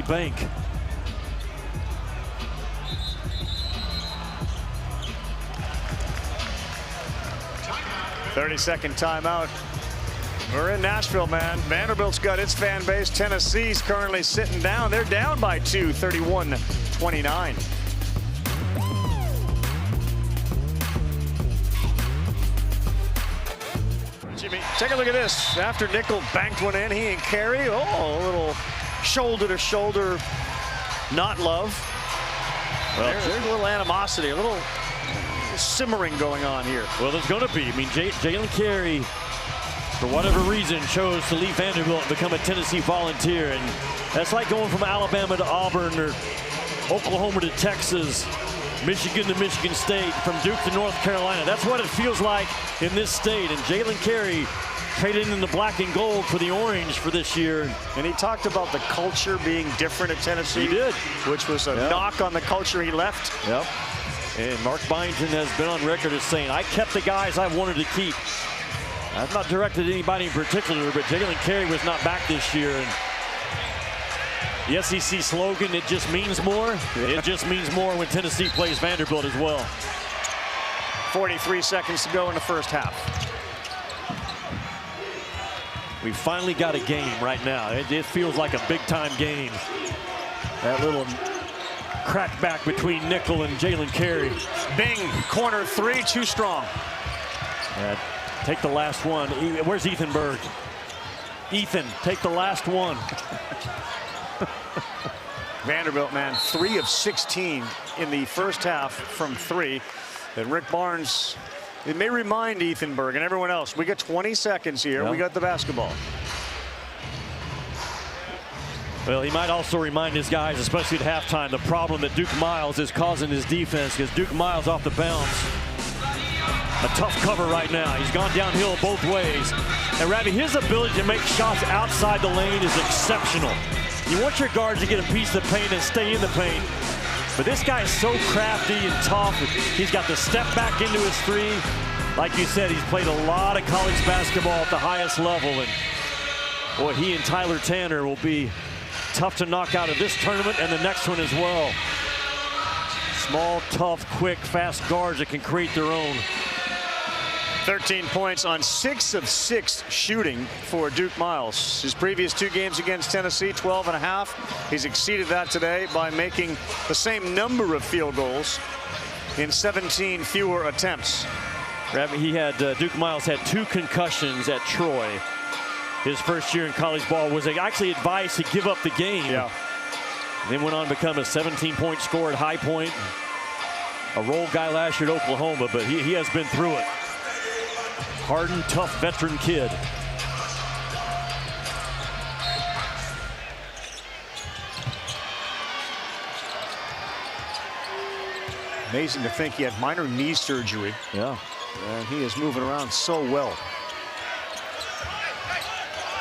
bank. 30-second timeout. We're in Nashville, man. Vanderbilt's got its fan base. Tennessee's currently sitting down. They're down by 2, 31-29. Jimmy, take a look at this. After Nickel banked one in, he and Carey, a little shoulder-to-shoulder not love. Well, there's a little animosity, a little simmering going on here. Well, there's going to be. I mean, Jalen Carey, for whatever reason, chose to leave Vanderbilt and become a Tennessee Volunteer. And that's like going from Alabama to Auburn or Oklahoma to Texas, Michigan to Michigan State, from Duke to North Carolina. That's what it feels like in this state. And Jalen Carey traded in the black and gold for the orange for this year. And he talked about the culture being different at Tennessee. He did. Which was a knock on the culture he left. Yep. And Mark Byington has been on record as saying, I kept the guys I wanted to keep. I've not directed anybody in particular, but Jalen Carey was not back this year. And The SEC slogan, it just means more. It just means more when Tennessee plays Vanderbilt as well. 43 seconds to go in the first half. We finally got a game right now. It feels like a big-time game. That little crackback between Nickel and Jalen Carey. Bing, corner three, too strong. Take the last one. Where's Ethan Berg? Ethan, take the last one. Vanderbilt, man, 3 of 16 in the first half from 3. And Rick Barnes, it may remind Ethan Berg and everyone else, we got 20 seconds here. We got the basketball. Well, he might also remind his guys, especially at halftime, the problem that Duke Miles is causing his defense, because Duke Miles off the bounce. A tough cover right now. He's gone downhill both ways. And Ravi, his ability to make shots outside the lane is exceptional. You want your guards to get a piece of the paint and stay in the paint. But this guy is so crafty and tough. He's got the step back into his three. Like you said, he's played a lot of college basketball at the highest level. And boy, he and Tyler Tanner will be tough to knock out of this tournament and the next one as well. Small, tough, quick, fast guards that can create their own. 13 points on 6 of 6 shooting for Duke Miles. His previous 2 games against Tennessee, 12.5. He's exceeded that today by making the same number of field goals in 17 fewer attempts. Duke Miles had 2 concussions at Troy. His first year in college ball was actually advised to give up the game. Yeah. Then went on to become a 17-point scorer at High Point. A role guy last year at Oklahoma, but he has been through it. Hardened, tough veteran kid. Amazing to think he had minor knee surgery. Yeah. And he is moving around so well.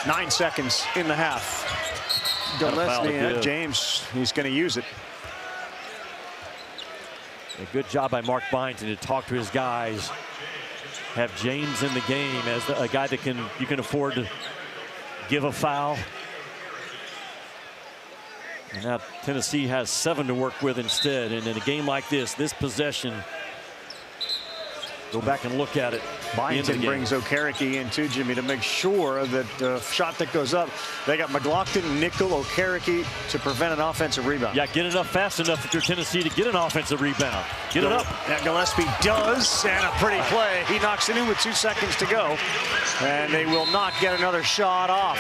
9 seconds in the half. Gillespie, James, he's going to use it. A good job by Mark Byington to talk to his guys. Have James in the game as a guy that you can afford to give a foul. And now Tennessee has 7 to work with instead. And in a game like this possession, go back and look at it. Byington brings Okereke in too, Jimmy, to make sure that the shot that goes up, they got McLaughlin, Nickel, Okereke to prevent an offensive rebound. Yeah, get it up fast enough if you're Tennessee to get an offensive rebound. Get it up. And Gillespie does, and a pretty play. He knocks it in with 2 seconds to go. And they will not get another shot off.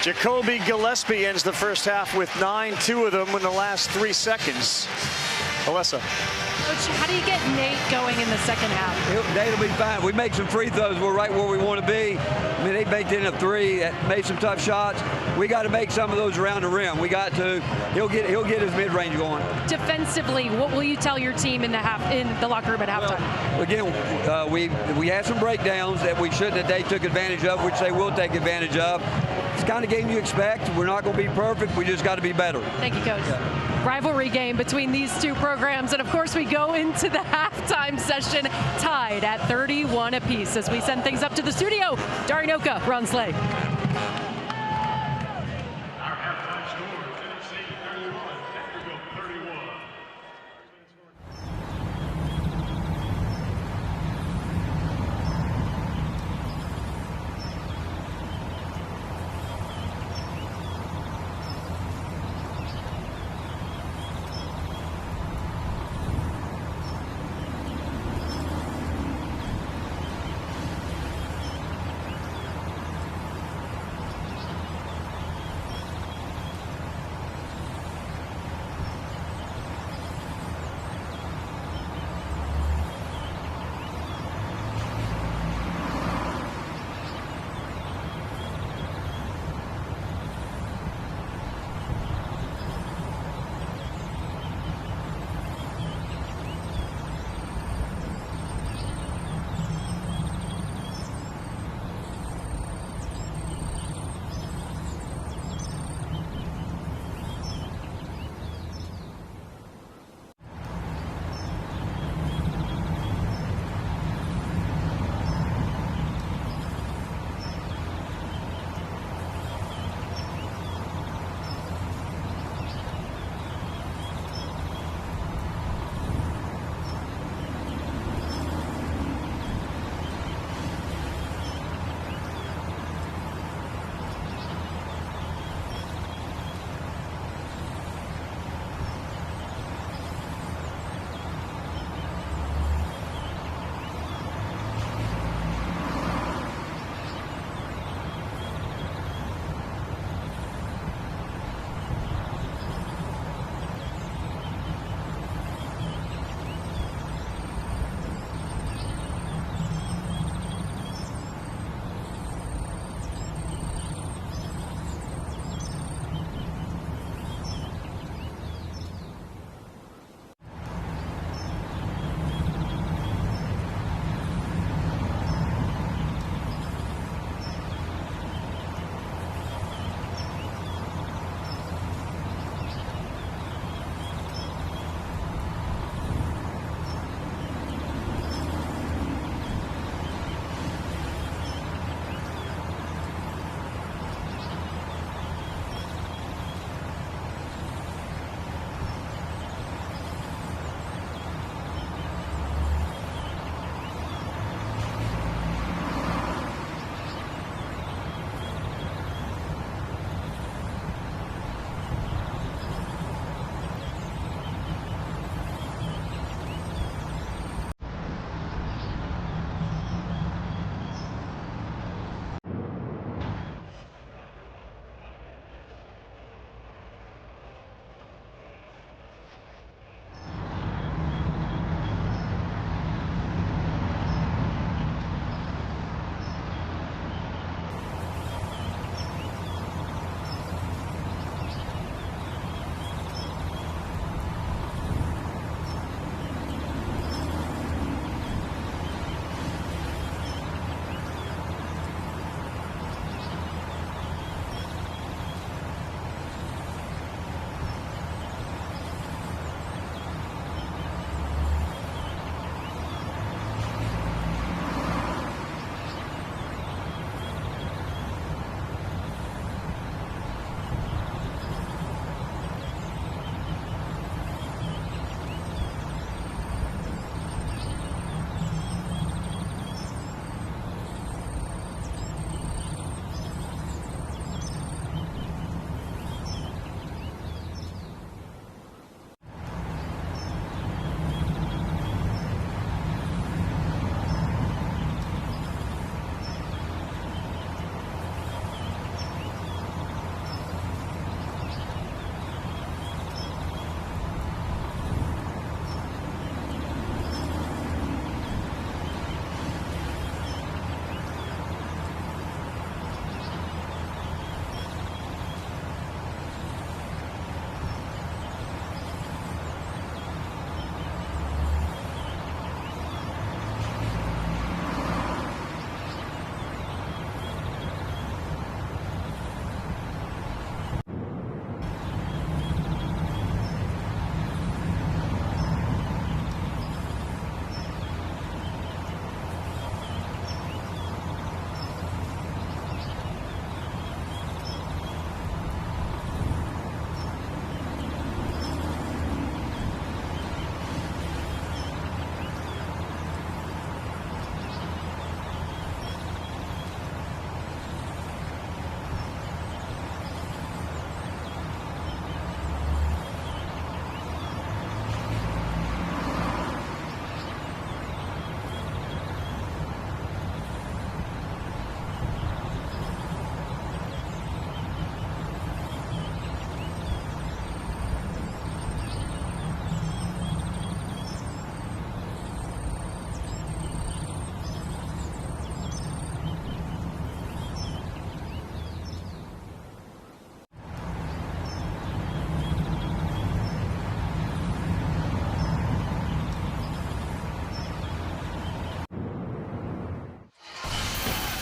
Jacoby Gillespie ends the first half with 9, 2 of them in the last 3 seconds. Alyssa. Coach, how do you get Nate going in the second half? Nate will be fine. We make some free throws. We're right where we want to be. I mean, they baked in a 3, made some tough shots. We got to make some of those around the rim. We got to. He'll get his mid-range going. Defensively, what will you tell your team in the locker room at halftime? Well, again, we had some breakdowns that we shouldn't have. They took advantage of, which they will take advantage of. It's the kind of game you expect. We're not going to be perfect. We just got to be better. Thank you, Coach. Yeah. Rivalry game between these 2 programs, and of course we go into the halftime session tied at 31 apiece as we send things up to the studio. Dari Noka, Ron Slay.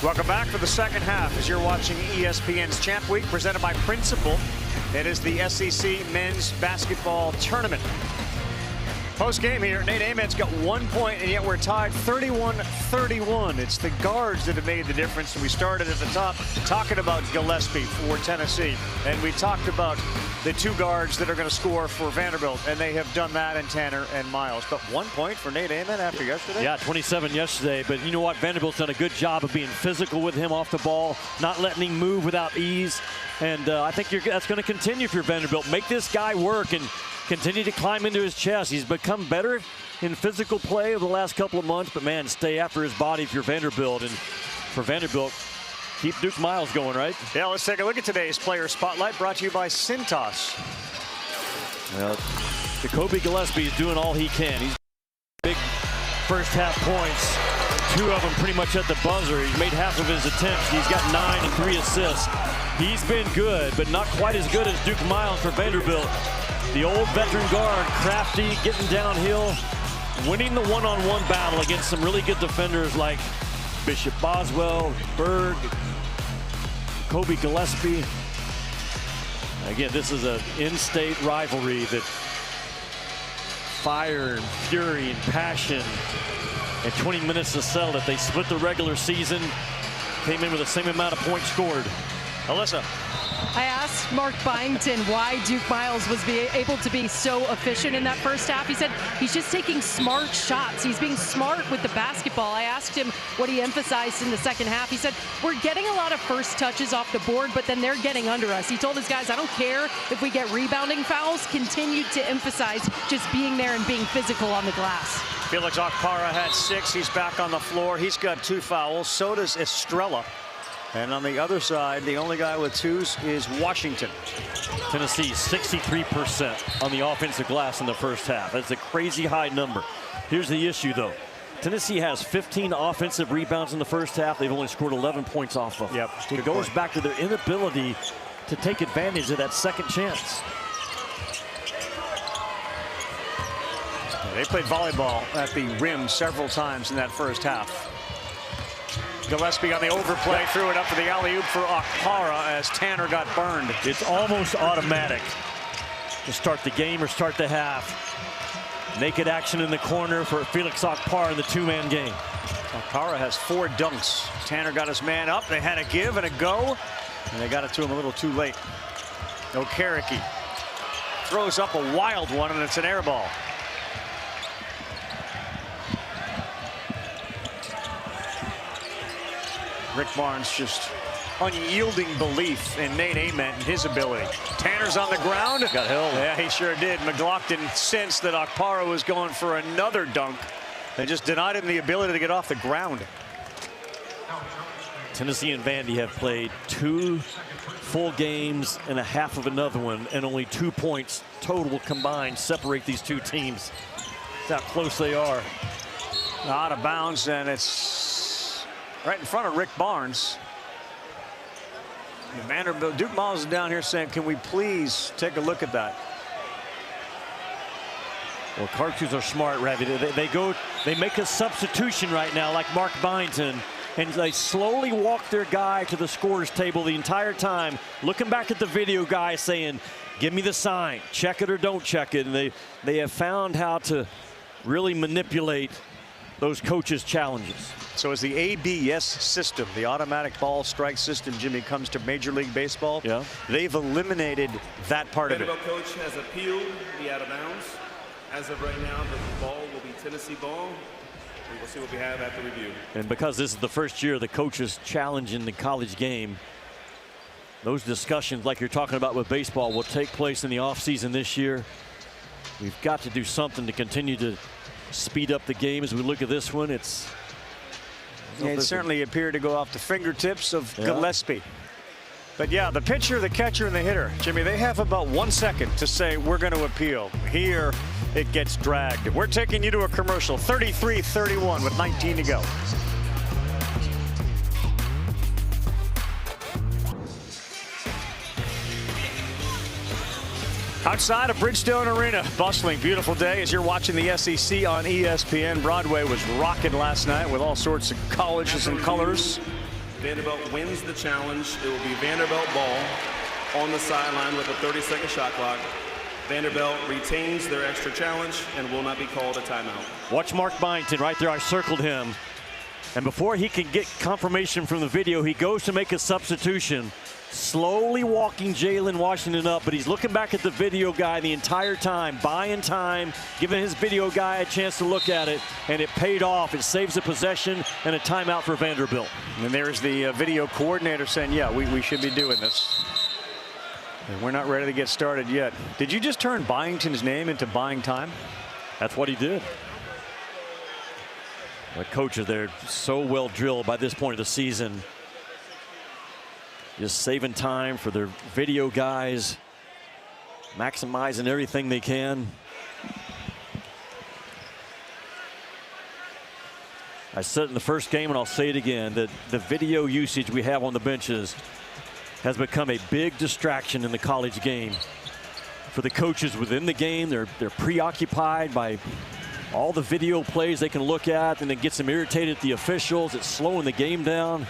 Welcome back for the second half as you're watching ESPN's Champ Week presented by Principal. It is the SEC Men's Basketball Tournament. Post game here, Nate Ament's got 1 point, and yet we're tied 31-31. It's the guards that have made the difference. And we started at the top talking about Gillespie for Tennessee, and we talked about the two guards that are going to score for Vanderbilt, and they have done that in Tanner and Miles. But 1 point for Nate Ament after yesterday? Yeah, 27 yesterday, but you know what? Vanderbilt's done a good job of being physical with him off the ball, not letting him move without ease, and I think that's going to continue for Vanderbilt. Make this guy work and continue to climb into his chest. He's become better in physical play over the last couple of months, but man, stay after his body if you're Vanderbilt. And for Vanderbilt, keep Duke Miles going, right? Yeah, let's take a look at today's player spotlight, brought to you by Cintas. Well, Jacoby Gillespie is doing all he can. He's big first half points. 2 of them pretty much at the buzzer. He's made half of his attempts. He's got 9 and 3 assists. He's been good, but not quite as good as Duke Miles for Vanderbilt. The old veteran guard, crafty, getting downhill, winning the one-on-one battle against some really good defenders like Bishop Boswell, Berg, Kobe Gillespie. Again, this is an in-state rivalry that fire and fury and passion, and 20 minutes to settle it. They split the regular season, came in with the same amount of points scored. Alyssa. I asked Mark Byington why Duke Miles was able to be so efficient in that first half. He said he's just taking smart shots. He's being smart with the basketball. I asked him what he emphasized in the second half. He said, we're getting a lot of first touches off the board, but then they're getting under us. He told his guys, I don't care if we get rebounding fouls. Continued to emphasize just being there and being physical on the glass. Felix Okpara had 6. He's back on the floor. He's got 2 fouls. So does Estrella. And on the other side, the only guy with 2s is Washington. Tennessee 63% on the offensive glass in the first half. That's a crazy high number. Here's the issue, though. Tennessee has 15 offensive rebounds in the first half. They've only scored 11 points off of. Yep. It goes back to their inability to take advantage of that second chance. They played volleyball at the rim several times in that first half. Gillespie on the overplay, threw it up for the alley-oop for Okpara as Tanner got burned. It's almost automatic to start the game or start the half. Naked action in the corner for Felix Okpara in the 2-man game. Okpara has 4 dunks. Tanner got his man up. They had a give and a go, and they got it to him a little too late. Okereke throws up a wild one, and it's an air ball. Rick Barnes just unyielding belief in Nate Ament and his ability. Tanner's on the ground. Got held. Yeah, he sure did. McLaughlin sensed that Okpara was going for another dunk. They just denied him the ability to get off the ground. Tennessee and Vandy have played 2 full games and a half of another one, and only 2 points total combined separate these 2 teams. That's how close they are. Out of bounds, and it's right in front of Rick Barnes. Vanderbilt, Duke Miles is down here saying, can we please take a look at that? Well, coaches are smart, Ravi. They make a substitution right now, like Mark Byington, and they slowly walk their guy to the scorer's table the entire time, looking back at the video guy saying, give me the sign, check it or don't check it. And they have found how to really manipulate those coaches' challenges. So as the ABS system, the automatic ball strike system, Jimmy, comes to Major League Baseball, yeah, they've eliminated that part of it. Vanderbilt coach has appealed the out of bounds. As of right now, the ball will be Tennessee ball. And we'll see what we have after review. And because this is the first year the coaches challenge in the college game, those discussions like you're talking about with baseball will take place in the offseason this year. We've got to do something to continue to speed up the game. As we look at this one, it certainly appeared to go off the fingertips of Gillespie. But yeah, the pitcher, the catcher, and the hitter, Jimmy, they have about 1 second to say we're going to appeal. Here it gets dragged. We're taking you to a commercial. 33-31 with 19 to go. Outside of Bridgestone Arena, bustling, beautiful day as you're watching the SEC on ESPN. Broadway was rocking last night with all sorts of colleges and colors. Vanderbilt wins the challenge, it will be Vanderbilt ball on the sideline with a 30-second shot clock. Vanderbilt retains their extra challenge and will not be called a timeout. Watch Mark Byington right there. I circled him. And before he can get confirmation from the video, he goes to make a substitution, slowly walking Jalen Washington up, but he's looking back at the video guy the entire time, buying time, giving his video guy a chance to look at it, and it paid off. It saves a possession and a timeout for Vanderbilt. And there's the video coordinator saying, yeah, we should be doing this. And we're not ready to get started yet. Did you just turn Byington's name into buying time? That's what he did. The coaches, they're so well drilled by this point of the season. Just saving time for their video guys, maximizing everything they can. I said it in the first game, and I'll say it again, that the video usage we have on the benches has become a big distraction in the college game. For the coaches within the game, they're preoccupied by all the video plays they can look at, and it gets them irritated at the officials. It's slowing the game down.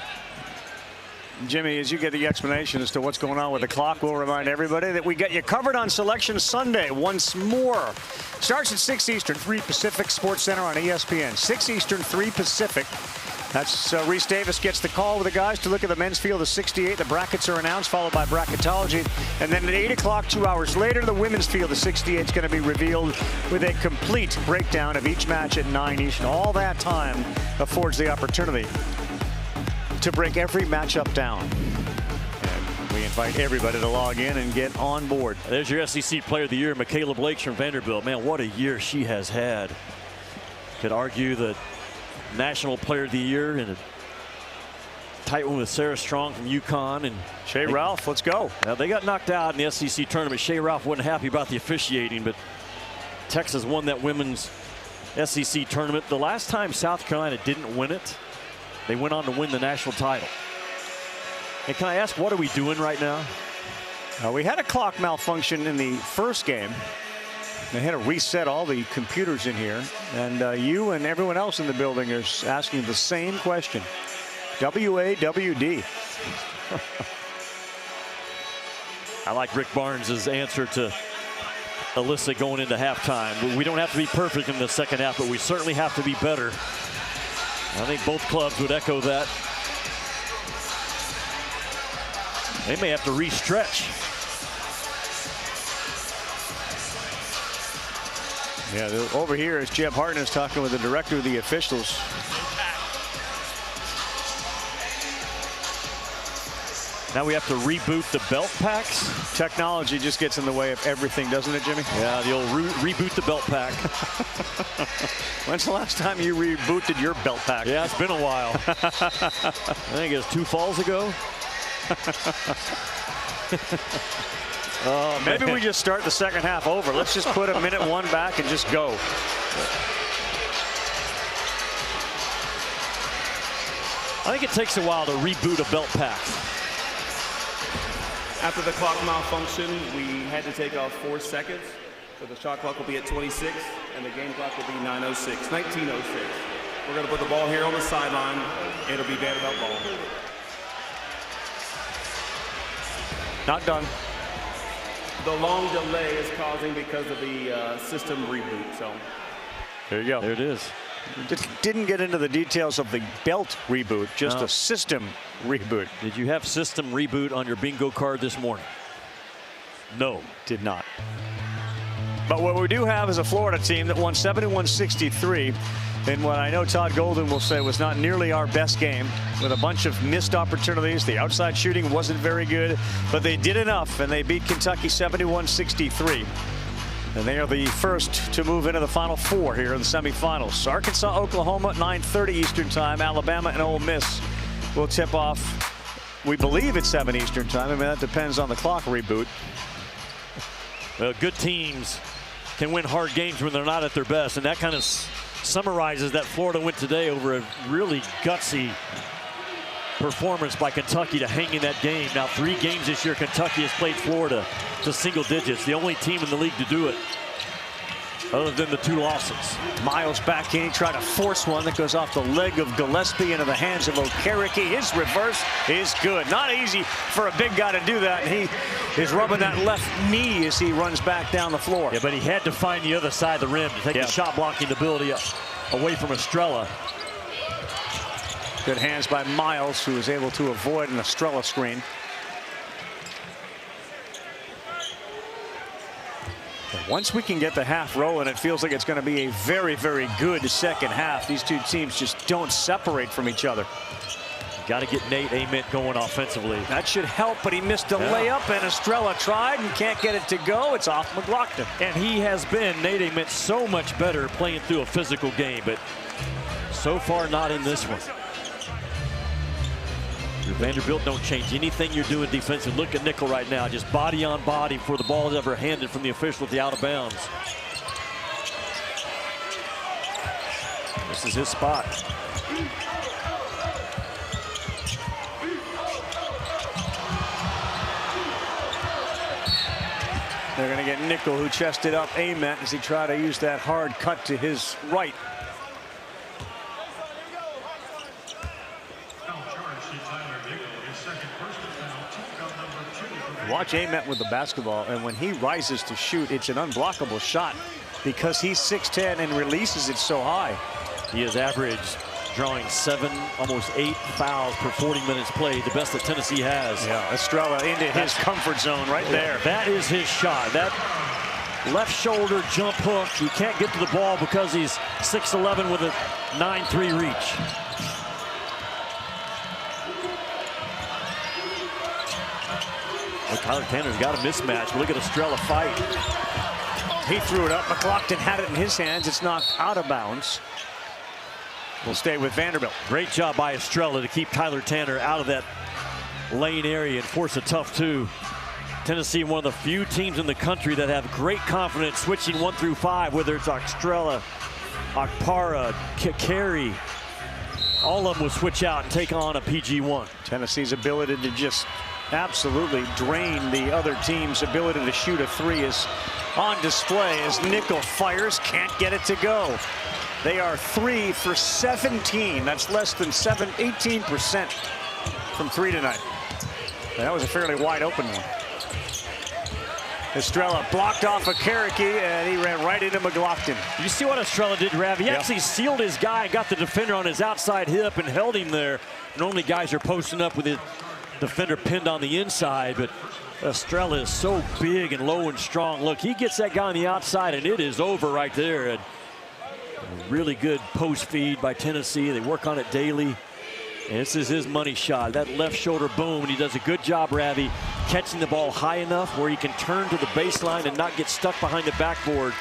Jimmy, as you get the explanation as to what's going on with the clock, we'll remind everybody that we got you covered on Selection Sunday once more. Starts at 6 Eastern, 3 Pacific, Sports Center on ESPN. 6 Eastern, 3 Pacific. That's Reese Davis gets the call with the guys to look at the men's field of 68. The brackets are announced, followed by bracketology. And then at 8 o'clock, 2 hours later, the women's field of 68 is going to be revealed with a complete breakdown of each match at 9 Eastern. All that time affords the opportunity to break every matchup down. And we invite everybody to log in and get on board. There's your SEC Player of the Year, Michaela Blakes from Vanderbilt. Man, what a year she has had. Could argue that National Player of the Year in a tight one with Sarah Strong from UConn and Shea Ralph. Let's go. Now they got knocked out in the SEC tournament. Shea Ralph wasn't happy about the officiating, but Texas won that women's SEC tournament. The last time South Carolina didn't win it, they went on to win the national title. And can I ask, what are we doing right now? We had a clock malfunction in the first game. They had to reset all the computers in here, and you and everyone else in the building are asking the same question. WAWD. I like Rick Barnes' answer to Alyssa going into halftime. We don't have to be perfect in the second half, but we certainly have to be better. I think both clubs would echo that. They may have to re-stretch. Yeah, over here is Jeb Hartness talking with the director of the officials. Now we have to reboot the belt packs. Technology just gets in the way of everything, doesn't it, Jimmy? Yeah, the old reboot the belt pack. When's the last time you rebooted your belt pack? Yeah, it's been a while. I think it was 2 falls ago. Oh, maybe we just start the second half over. Let's just put a minute 1 back and just go. I think it takes a while to reboot a belt pack. After the clock malfunction, we had to take off 4 seconds. So the shot clock will be at 26, and the game clock will be 19:06. We're going to put the ball here on the sideline. It'll be Vanderbilt ball. Not done. The long delay is causing because of the system reboot. So there you go. There it is. Didn't get into the details of the belt reboot, just a system reboot. Did you have system reboot on your bingo card this morning? No, did not. But what we do have is a Florida team that won 71-63 in what I know Todd Golden will say was not nearly our best game, with a bunch of missed opportunities. The outside shooting wasn't very good, but they did enough, and they beat Kentucky 71-63. And they are the first to move into the Final Four here in the semifinals. Arkansas, Oklahoma, 9:30 Eastern time. Alabama and Ole Miss will tip off, we believe, at 7 Eastern time. I mean, that depends on the clock reboot. Well, good teams can win hard games when they're not at their best, and that kind of summarizes that Florida win today over a really gutsy performance by Kentucky to hang in that game. Now 3 games this year Kentucky has played Florida to single digits, the only team in the league to do it. other than the 2 losses. Miles back in. He tried to force one that goes off the leg of Gillespie into the hands of Okereke. His reverse is good. Not easy for a big guy to do that. And he is rubbing that left knee as he runs back down the floor. Yeah, but he had to find the other side of the rim to take the shot blocking ability away from Estrella. Good hands by Miles, who was able to avoid an Estrella screen. Once we can get the half rolling, it feels like it's going to be a very, very good second half. These two teams just don't separate from each other. Got to get Nate Ament going offensively. That should help, but he missed a layup, and Estrella tried and can't get it to go. It's off McLaughlin. And he has been, Nate Ament, so much better playing through a physical game, but so far not in this one. Vanderbilt don't change anything you're doing defensively. Look at Nickel right now, just body on body before the ball is ever handed from the official at the out of bounds. This is his spot. They're going to get Nickel, who chested up Ament as he tried to use that hard cut to his right. Watch Ament with the basketball, and when he rises to shoot, it's an unblockable shot because he's 6'10" and releases it so high. He has averaged drawing 7, almost 8 fouls per 40 minutes played, the best that Tennessee has. Yeah, Estrella into his comfort zone right there. That is his shot. That left shoulder jump hook. He can't get to the ball because he's 6'11" with a 9-3 reach. Well, Tyler Tanner's got a mismatch. Look at Estrella fight. He threw it up. McLaughlin had it in his hands. It's knocked out of bounds. We'll stay with Vanderbilt. Great job by Estrella to keep Tyler Tanner out of that lane area and force a tough 2. Tennessee, one of the few teams in the country that have great confidence switching 1 through 5, whether it's Estrella, Okpara, Carey. All of them will switch out and take on a PG1. Tennessee's ability to just absolutely drain the other team's ability to shoot a 3 is on display as Nickel fires, can't get it to go. They are 3 for 17. That's less than 18% from 3 tonight. That was a fairly wide open one. Estrella blocked off Okereke, and he ran right into McLaughlin. You see what Estrella did, Rav? He actually sealed his guy, got the defender on his outside hip and held him there. Normally guys are posting up with the defender pinned on the inside, but Estrella is so big and low and strong. Look, he gets that guy on the outside, and it is over right there. And a really good post feed by Tennessee. They work on it daily. And this is his money shot. That left shoulder boom, and he does a good job, Ravi, catching the ball high enough where he can turn to the baseline and not get stuck behind the backboard.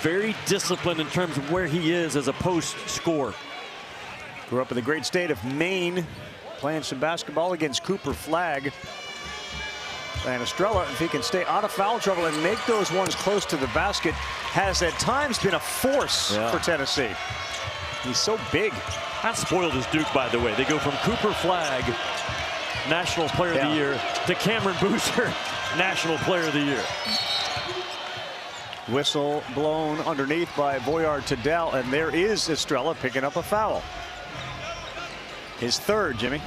Very disciplined in terms of where he is as a post scorer. Grew up in the great state of Maine, playing some basketball against Cooper Flagg. And Estrella, if he can stay out of foul trouble and make those ones close to the basket, has at times been a force for Tennessee. He's so big. That spoiled his Duke, by the way. They go from Cooper Flagg, National Player of the Year, to Cameron Boozer, National Player of the Year. Whistle blown underneath by Boyard Tadell, and there is Estrella picking up a foul. His 3rd, Jimmy.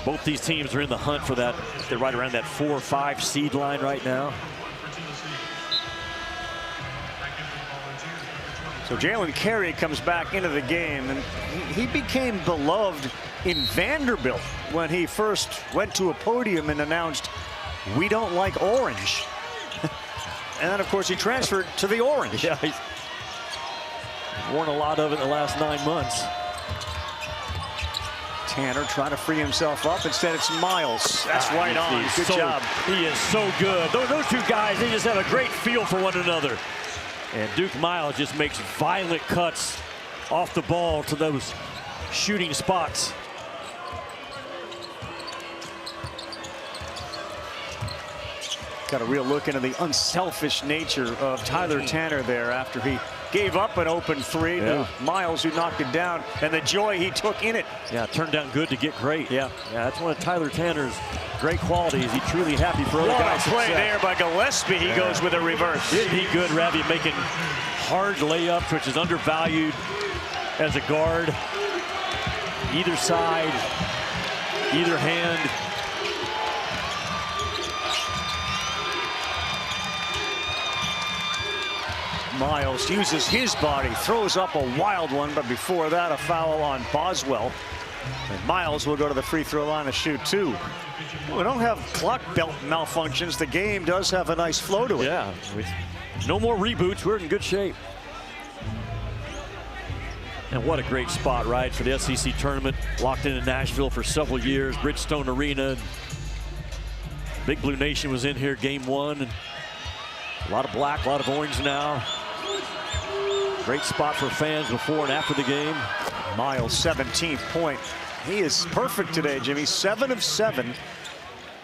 Both these teams are in the hunt for that. They're right around that 4 or 5 seed line right now. So Jalen Carey comes back into the game, and he became beloved in Vanderbilt when he first went to a podium and announced, "We don't like orange." And then, of course, he transferred to the orange. Yeah, he's worn a lot of it in the last 9 months. Tanner trying to free himself up. Instead, it's Miles. That's right on. Good job. He is so good. Those two guys, they just have a great feel for one another. And Duke Miles just makes violent cuts off the ball to those shooting spots. Got a real look into the unselfish nature of Tyler Tanner there after he gave up an open three to Miles, who knocked it down, and the joy he took in it. Yeah, turned down good to get great. Yeah, that's one of Tyler Tanner's great qualities. He's truly happy for other guys. What a play there by Gillespie. He goes with a reverse. Isn't he good, Ravi, making hard layups, which is undervalued as a guard. Either side, either hand. Miles uses his body, throws up a wild one, but before that, a foul on Boswell. And Miles will go to the free throw line to shoot two. We don't have clock belt malfunctions. The game does have a nice flow to it. Yeah, no more reboots. We're in good shape. And what a great spot, right, for the SEC tournament. Locked into Nashville for several years, Bridgestone Arena. Big Blue Nation was in here game one. And a lot of black, a lot of orange now. Great spot for fans before and after the game. Miles' 17th point. He is perfect today, Jimmy. 7 of 7.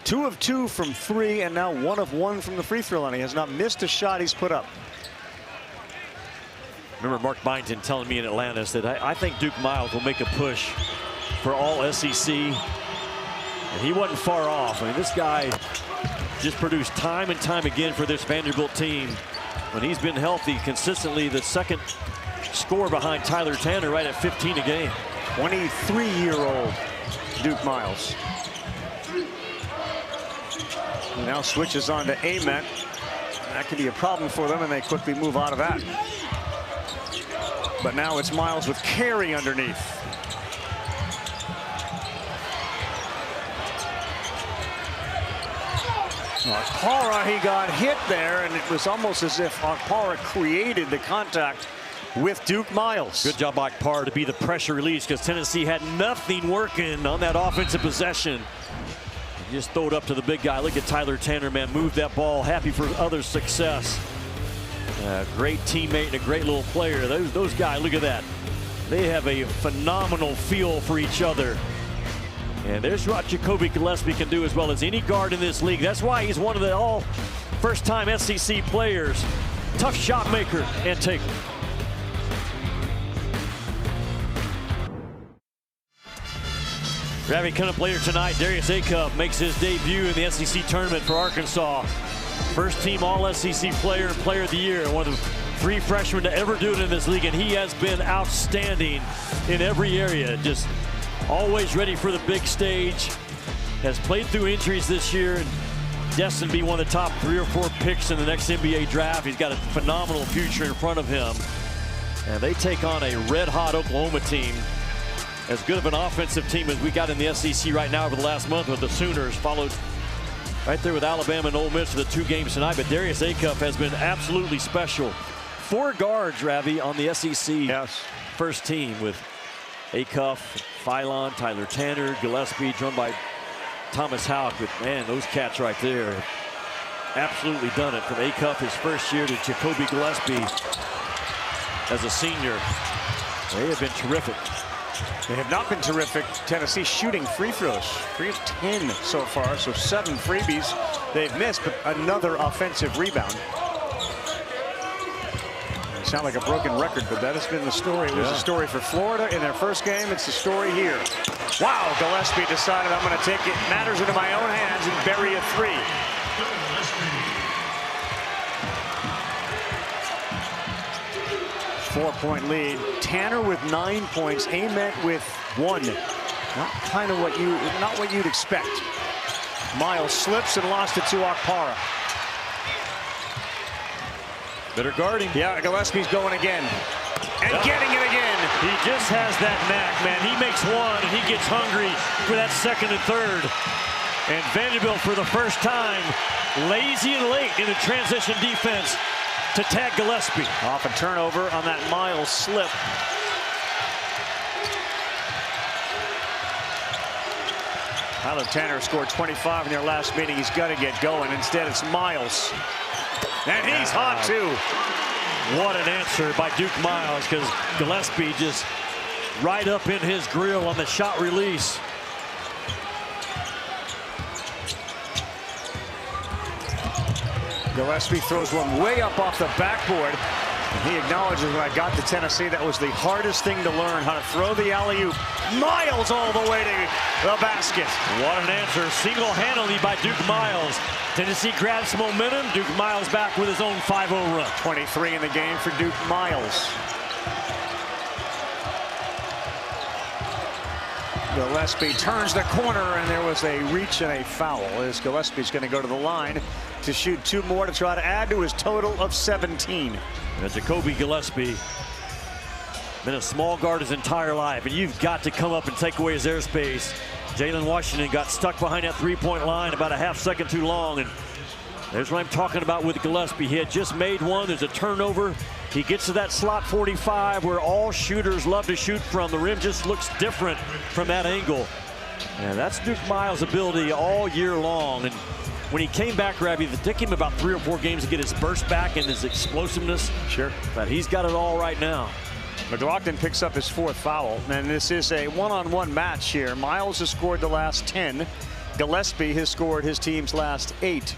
2 of 2 from 3, and now 1 of 1 from the free throw line. He has not missed a shot he's put up. Remember Mark Byington telling me in Atlanta that I think Duke Miles will make a push for all SEC. And he wasn't far off. I mean, this guy just produced time and time again for this Vanderbilt team. When he's been healthy, consistently the second scorer behind Tyler Tanner, right at 15 a game. 23-year-old Duke Miles. He now switches on to Ament. That could be a problem for them, and they quickly move out of that. But now it's Miles with Carey underneath. Akpara, he got hit there, and it was almost as if Akpara created the contact with Duke Miles. Good job by Akpara to be the pressure release, because Tennessee had nothing working on that offensive possession. Just throw it up to the big guy. Look at Tyler Tanner, man. Move that ball. Happy for others' success. Great teammate and a great little player. Those guys, look at that. They have a phenomenal feel for each other. And there's what Jacoby Gillespie can do as well as any guard in this league. That's why he's one of the all first-time SEC players. Tough shot maker and taker. Ravi, coming up later tonight, Darius Acuff makes his debut in the SEC tournament for Arkansas. First team All-SEC player and player of the year. One of the 3 freshmen to ever do it in this league, and he has been outstanding in every area. Just always ready for the big stage. Has played through injuries this year and destined to be one of the top 3 or 4 picks in the next NBA draft. He's got a phenomenal future in front of him. And they take on a red-hot Oklahoma team. As good of an offensive team as we got in the SEC right now over the last month with the Sooners, followed right there with Alabama and Ole Miss for the 2 games tonight. But Darius Acuff has been absolutely special. 4 guards, Ravi, on the SEC first team with Acuff, Philon, Tyler Tanner, Gillespie, joined by Thomas Houck. But man, those cats right there have absolutely done it. From Acuff his first year to Jacoby Gillespie as a senior. They have been terrific. They have not been terrific. Tennessee shooting free throws. 3 of 10 so far, so 7 freebies they've missed, but another offensive rebound. They sound like a broken record, but that has been the story. It was the story for Florida in their first game. It's the story here. Wow, Gillespie decided I'm going to take it matters into my own hands and bury a 3. Four-point lead. Tanner with 9 points. Ament with 1. Not what you'd expect. Miles slips and lost it to Akpara. Better guard him. Yeah, Gillespie's going again. And getting it again. He just has that knack, man. He makes 1 and he gets hungry for that second and third. And Vanderbilt, for the first time, lazy and late in the transition defense to tag Gillespie. Off a turnover on that Miles slip. Tyler Tanner scored 25 in their last meeting. He's got to get going. Instead, it's Miles. And he's hot, too. What an answer by Duke Miles, because Gillespie just right up in his grill on the shot release. Gillespie throws one way up off the backboard. And he acknowledges, when I got to Tennessee, that was the hardest thing to learn, how to throw the alley-oop. Miles all the way to the basket. What an answer, single-handedly by Duke Miles. Tennessee grabs some momentum. Duke Miles back with his own 5-0 run. 23 in the game for Duke Miles. Gillespie turns the corner, and there was a reach and a foul, as Gillespie's going to go to the line to shoot 2 more to try to add to his total of 17. And Jacoby Gillespie, been a small guard his entire life, and you've got to come up and take away his airspace. Jalen Washington got stuck behind that three-point line about a half second too long, and there's what I'm talking about with Gillespie. He had just made one. There's a turnover. He gets to that slot 45 where all shooters love to shoot from. The rim just looks different from that angle. And that's Duke Miles' ability all year long. And when he came back, Ravi, it took him about 3 or 4 games to get his burst back and his explosiveness. Sure. But he's got it all right now. McLaughlin picks up his 4th foul, and this is a one-on-one match here. Miles has scored the last 10. Gillespie has scored his team's last 8.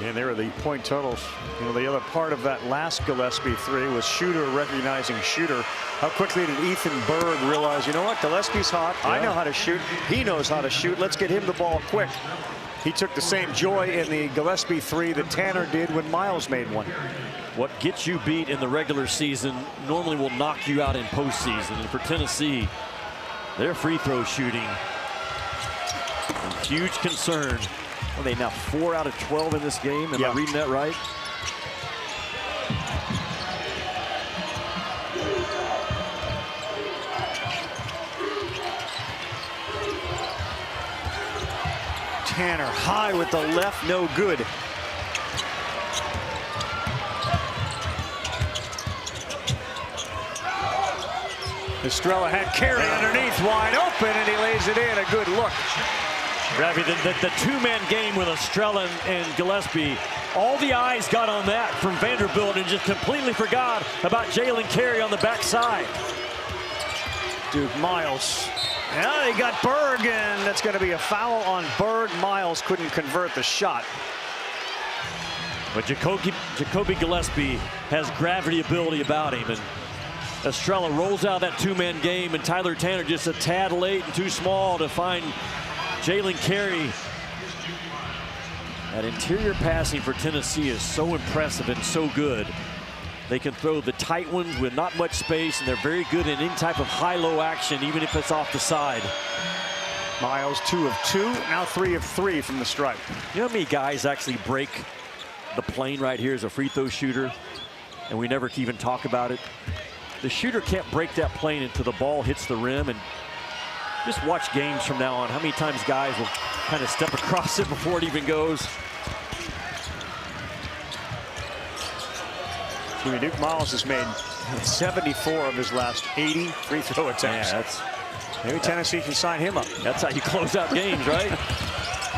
And there are the point totals. You know, the other part of that last Gillespie 3 was shooter recognizing shooter. How quickly did Ethan Berg realize, you know what, Gillespie's hot. Yeah. I know how to shoot. He knows how to shoot. Let's get him the ball quick. He took the same joy in the Gillespie 3 that Tanner did when Miles made one. What gets you beat in the regular season normally will knock you out in postseason. And for Tennessee, their free throw shooting, a huge concern. Are they now 4 out of 12 in this game? Am I reading that right? Tanner high with the left, no good. Estrella had Carey underneath, wide open, and he lays it in. A good look. Ravi, the two-man game with Estrella and Gillespie, all the eyes got on that from Vanderbilt and just completely forgot about Jalen Carey on the backside. Duke Miles. Now they got Berg, and that's going to be a foul on Berg. Miles couldn't convert the shot. But Jacoby Gillespie has gravity ability about him, and Estrella rolls out that two-man game, and Tyler Tanner just a tad late and too small to find Jalen Carey. That interior passing for Tennessee is so impressive and so good. They can throw the tight ones with not much space, and they're very good in any type of high-low action, even if it's off the side. Miles 2 of 2, now 3 of 3 from the stripe. You know how many guys actually break the plane right here as a free throw shooter, and we never even talk about it? The shooter can't break that plane until the ball hits the rim, and just watch games from now on. How many times guys will kind of step across it before it even goes? Duke Miles has made 74 of his last 80 free throw attempts. Yeah, maybe Tennessee can sign him up. That's how you close out games, right?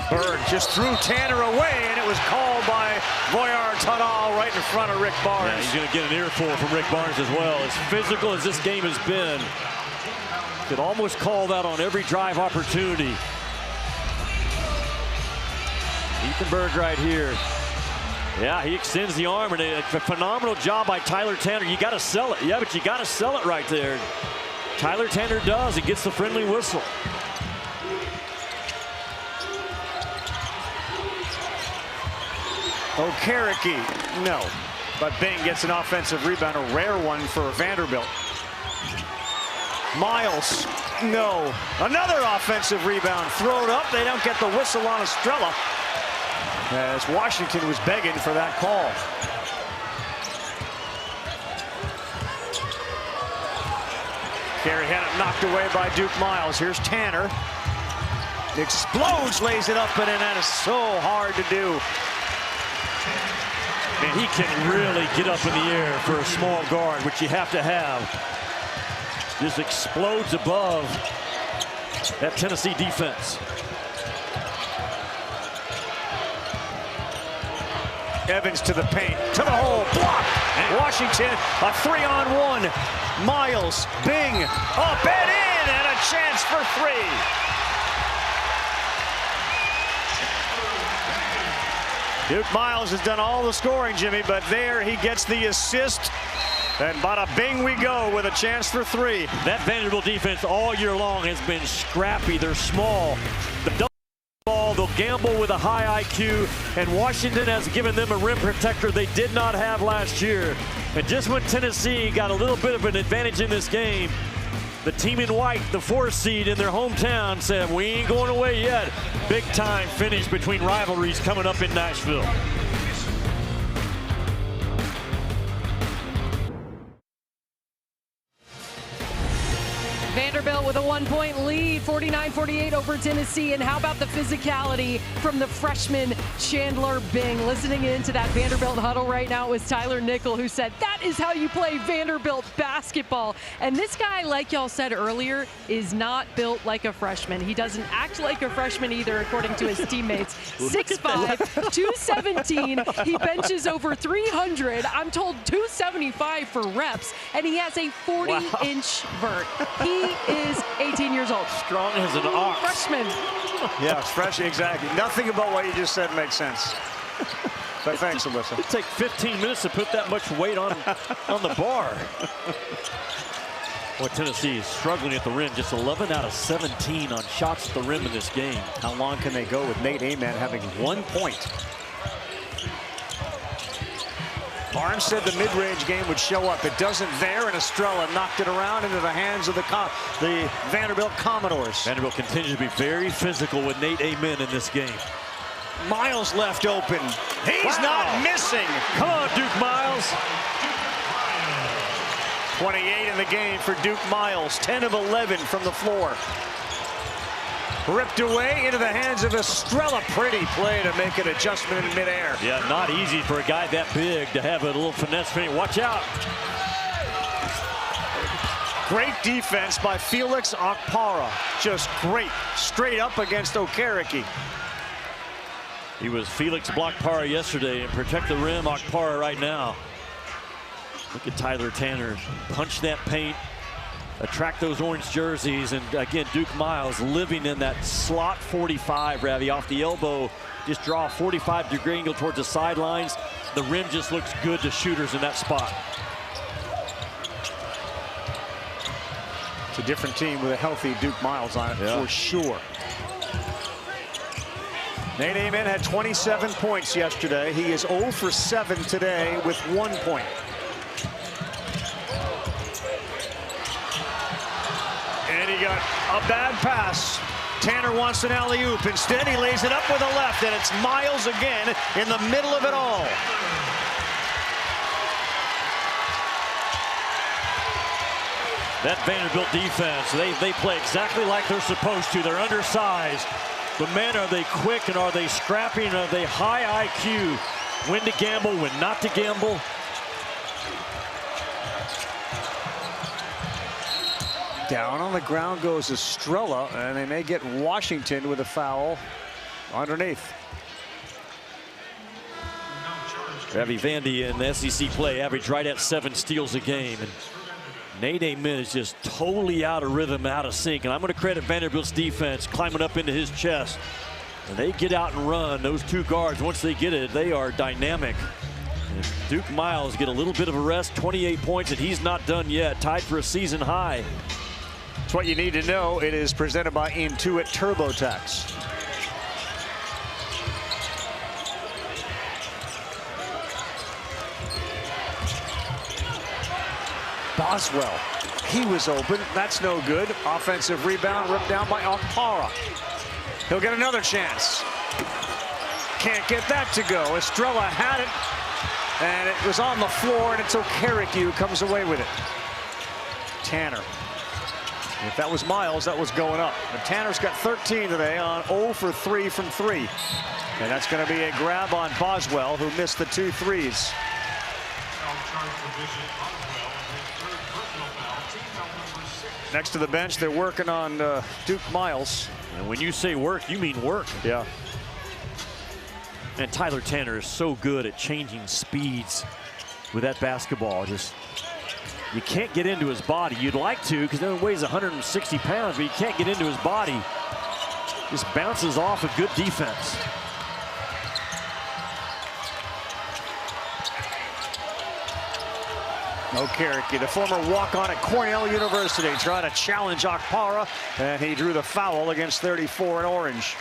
Berg just threw Tanner away, and it was called by Voyar Tadal right in front of Rick Barnes. Yeah, he's going to get an earful from Rick Barnes as well. As physical as this game has been, could almost call that on every drive opportunity. Ethan Berg right here. Yeah, he extends the arm, and a phenomenal job by Tyler Tanner. You got to sell it. Yeah, but you got to sell it right there. Tyler Tanner does. He gets the friendly whistle. Okereke, no. But Bing gets an offensive rebound, a rare one for Vanderbilt. Miles, no. Another offensive rebound thrown up. They don't get the whistle on Estrella, as Washington was begging for that call. Carey had it knocked away by Duke Miles. Here's Tanner. Explodes, lays it up, and that is so hard to do. Man, he can really get up in the air for a small guard, which you have to have. Just explodes above that Tennessee defense. Evans to the paint, to the hole, block. And Washington, a 3-on-1. Miles, Bing, up and in, and a chance for 3. Duke Miles has done all the scoring, Jimmy, but there he gets the assist. And bada bing we go with a chance for 3. That Vanderbilt defense all year long has been scrappy. They're small. The double ball, they'll gamble with a high IQ, and Washington has given them a rim protector they did not have last year. And just when Tennessee got a little bit of an advantage in this game, the team in white, the 4th seed in their hometown, said, we ain't going away yet. Big time finish between rivalries coming up in Nashville. Vanderbilt with a 1-point lead, 49-48 over Tennessee. And how about the physicality from the freshman Chandler Bing? Listening into that Vanderbilt huddle right now, it was Tyler Nickel who said, that is how you play Vanderbilt basketball. And this guy, like y'all said earlier, is not built like a freshman. He doesn't act like a freshman either, according to his teammates. 6'5", 217. He benches over 300. I'm told 275 for reps. And he has a 40-inch vert. He is 18 years old. Strong as an ox. Freshman. Yeah, fresh, exactly. Nothing about what you just said makes sense. But thanks, Alyssa. It'd take 15 minutes to put that much weight on the bar. Well, Tennessee is struggling at the rim. Just 11 out of 17 on shots at the rim in this game. How long can they go with Nate Amen having 1 point? Barnes said the mid-range game would show up. It doesn't there, and Estrella knocked it around into the hands of the Vanderbilt Commodores. Vanderbilt continues to be very physical with Nate Amen in this game. Miles left open. He's not missing. Come on, Duke Miles. 28 in the game for Duke Miles. 10 of 11 from the floor. Ripped away into the hands of Estrella. Pretty play to make an adjustment in midair. Yeah, not easy for a guy that big to have a little finesse finish. Watch out. Great defense by Felix Okpara. Just great. Straight up against Okereke. He was Felix Okpara yesterday, and protect the rim Okpara right now. Look at Tyler Tanner. Punch that paint. Attract those orange jerseys, and again, Duke Miles living in that slot 45, Ravi, off the elbow. Just draw a 45-degree angle towards the sidelines. The rim just looks good to shooters in that spot. It's a different team with a healthy Duke Miles on it, for sure. Nate Amen had 27 points yesterday. He is 0 for 7 today with 1 point. And he got a bad pass. Tanner wants an alley-oop. Instead, he lays it up with a left, and it's Miles again in the middle of it all. That Vanderbilt defense, they play exactly like they're supposed to. They're undersized. But man, are they quick, and are they scrappy, and are they high IQ? When to gamble, when not to gamble. Down on the ground goes Estrella, and they may get Washington with a foul underneath. Ravi Vandy in the SEC play averaged right at 7 steals a game. And Nate Amen is just totally out of rhythm, out of sync. And I'm going to credit Vanderbilt's defense climbing up into his chest. And they get out and run. Those 2 guards, once they get it, they are dynamic. And Duke Miles get a little bit of a rest, 28 points, and he's not done yet. Tied for a season high. It's what you need to know. It is presented by Intuit TurboTax. Boswell, he was open. That's no good. Offensive rebound ripped down by Okpara. He'll get another chance. Can't get that to go. Estrella had it, and it was on the floor, and it's Okereke who comes away with it. Tanner. If that was Miles, that was going up. And Tanner's got 13 today on 0 for 3 from 3. And that's going to be a grab on Boswell, who missed the 2 threes. Next to the bench, they're working on Duke Miles. And when you say work, you mean work. Yeah. And Tyler Tanner is so good at changing speeds with that basketball. Just, you can't get into his body. You'd like to, because he weighs 160 pounds, but you can't get into his body. Just bounces off a good defense. Okereke, the former walk-on at Cornell University, trying to challenge Okpara, and he drew the foul against 34 in orange.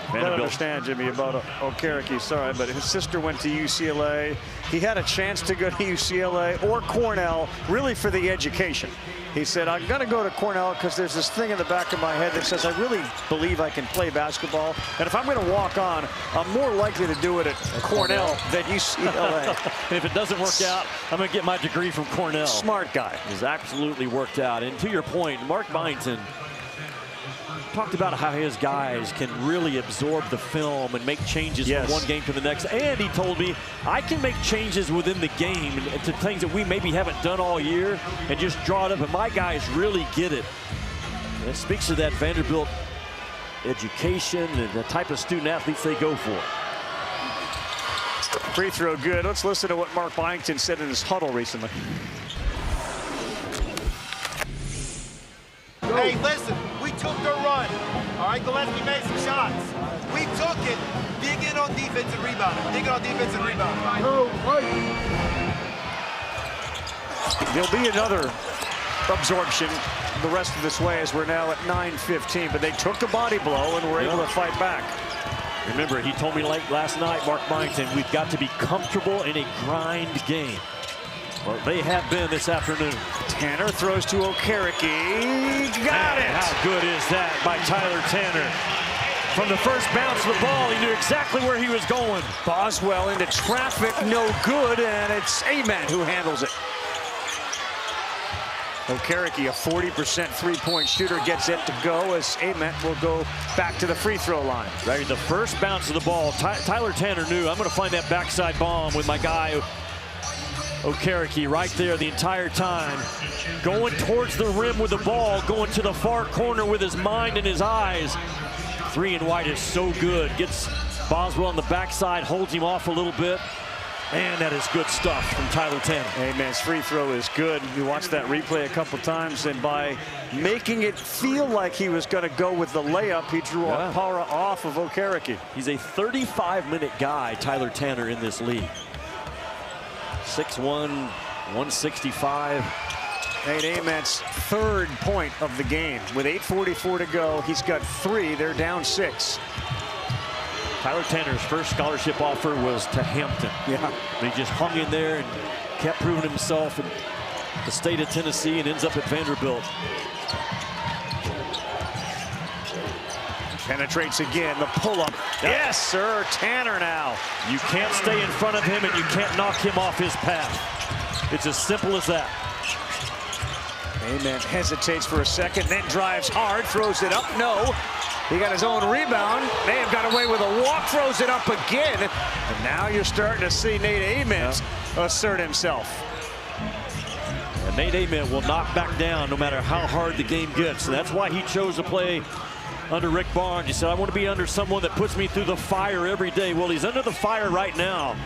I don't understand, Jimmy, about Okereke, sorry, but his sister went to UCLA. He had a chance to go to UCLA or Cornell, really for the education. He said, I'm going to go to Cornell because there's this thing in the back of my head that says I really believe I can play basketball. And if I'm going to walk on, I'm more likely to do it at Cornell than UCLA. And if it doesn't work out, I'm going to get my degree from Cornell. Smart guy. It's absolutely worked out. And to your point, Mark Byington talked about how his guys can really absorb the film and make changes from one game to the next. And he told me, I can make changes within the game to things that we maybe haven't done all year and just draw it up. And my guys really get it. And it speaks to that Vanderbilt education and the type of student athletes they go for. Free throw good. Let's listen to what Mark Byington said in his huddle recently. Hey, listen, we took the run. All right, Gillespie made some shots. We took it. Dig in on defense and rebound. Dig in on defense and rebound. There'll be another absorption the rest of this way as we're now at 9:15. But they took a body blow and were able to fight back. Remember, he told me late last night, Mark Byington, we've got to be comfortable in a grind game. Well, they have been this afternoon. Tanner throws to Okereke. Got it! How good is that by Tyler Tanner? From the first bounce of the ball, he knew exactly where he was going. Boswell into traffic, no good, and it's Ament who handles it. Okereke, a 40% three-point shooter, gets it to go as Ament will go back to the free throw line. Right, the first bounce of the ball, Tyler Tanner knew, I'm going to find that backside bomb with my guy Okereke right there the entire time. Going towards the rim with the ball, going to the far corner with his mind and his eyes. 3 and white is so good. Gets Boswell on the backside, holds him off a little bit. And that is good stuff from Tyler Tanner. Ament's free throw is good. You watched that replay a couple times, and by making it feel like he was going to go with the layup, he drew Okpara off of Okereke. He's a 35-minute guy, Tyler Tanner, in this league. 6'1", 165. Nate Ament's third point of the game. With 8:44 to go, he's got 3. They're down 6. Tyler Tanner's first scholarship offer was to Hampton. Yeah. But he just hung in there and kept proving himself in the state of Tennessee and ends up at Vanderbilt. Penetrates again, the pull-up. Yes, sir, Tanner now. You can't stay in front of him and you can't knock him off his path. It's as simple as that. Ament hesitates for a second, then drives hard, throws it up. No, he got his own rebound. May have got away with a walk, throws it up again. And now you're starting to see Nate Ament assert himself. And Nate Ament will not back down no matter how hard the game gets. And that's why he chose to play under Rick Barnes. He said, I want to be under someone that puts me through the fire every day. Well, he's under the fire right now.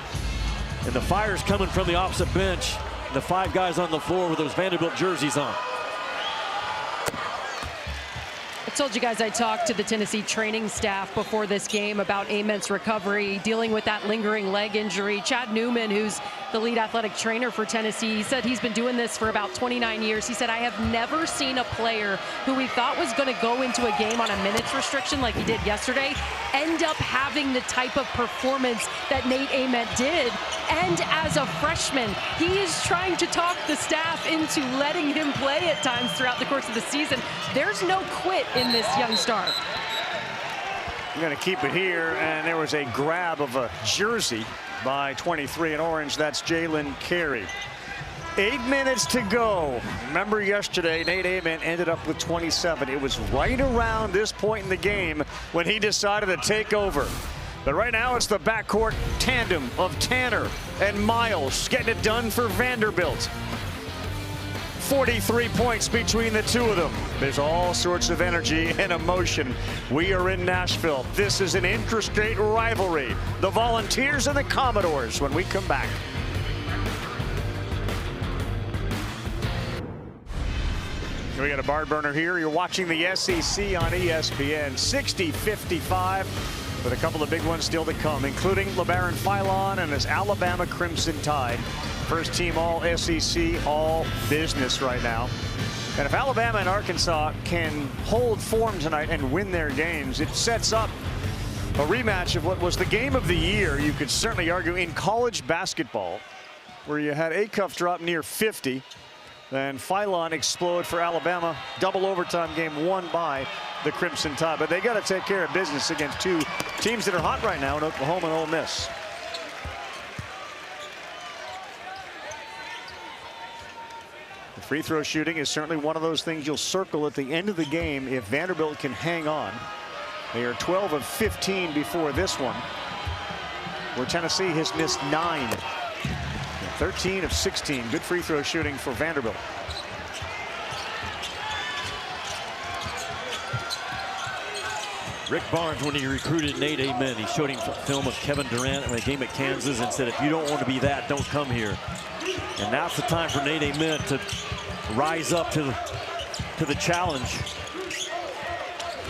And the fire's coming from the opposite bench. The 5 guys on the floor with those Vanderbilt jerseys on. I told you guys I talked to the Tennessee training staff before this game about Ament's recovery, dealing with that lingering leg injury. Chad Newman, who's the lead athletic trainer for Tennessee, he said he's been doing this for about 29 years. He said, I have never seen a player who we thought was going to go into a game on a minutes restriction like he did yesterday end up having the type of performance that Nate Ament did. And as a freshman, he is trying to talk the staff into letting him play at times throughout the course of the season. There's no quit in this young star. I'm going to keep it here, and there was a grab of a jersey by 23 in orange. That's Jalen Carey. 8 minutes to go. Remember yesterday, Nate Ament ended up with 27. It was right around this point in the game when he decided to take over. But right now it's the backcourt tandem of Tanner and Miles getting it done for Vanderbilt. 43 points between the two of them. There's all sorts of energy and emotion. We are in Nashville. This is an interstate rivalry. The Volunteers and the Commodores when we come back. We got a barn burner here. You're watching the SEC on ESPN. 60-55. But a couple of big ones still to come, including LeBaron Philon and his Alabama Crimson Tide. First team all SEC, all business right now. And if Alabama and Arkansas can hold form tonight and win their games, it sets up a rematch of what was the game of the year, you could certainly argue, in college basketball, where you had Acuff drop near 50. Then Philon explode for Alabama. Double overtime game won by the Crimson Tide. But they got to take care of business against two teams that are hot right now in Oklahoma and Ole Miss. The free throw shooting is certainly one of those things you'll circle at the end of the game if Vanderbilt can hang on. They are 12 of 15 before this one, where Tennessee has missed 9. 13 of 16. Good free throw shooting for Vanderbilt. Rick Barnes, when he recruited Nate Amen, he showed him film of Kevin Durant in a game at Kansas and said, if you don't want to be that, don't come here. And now's the time for Nate Amen to rise up to the challenge.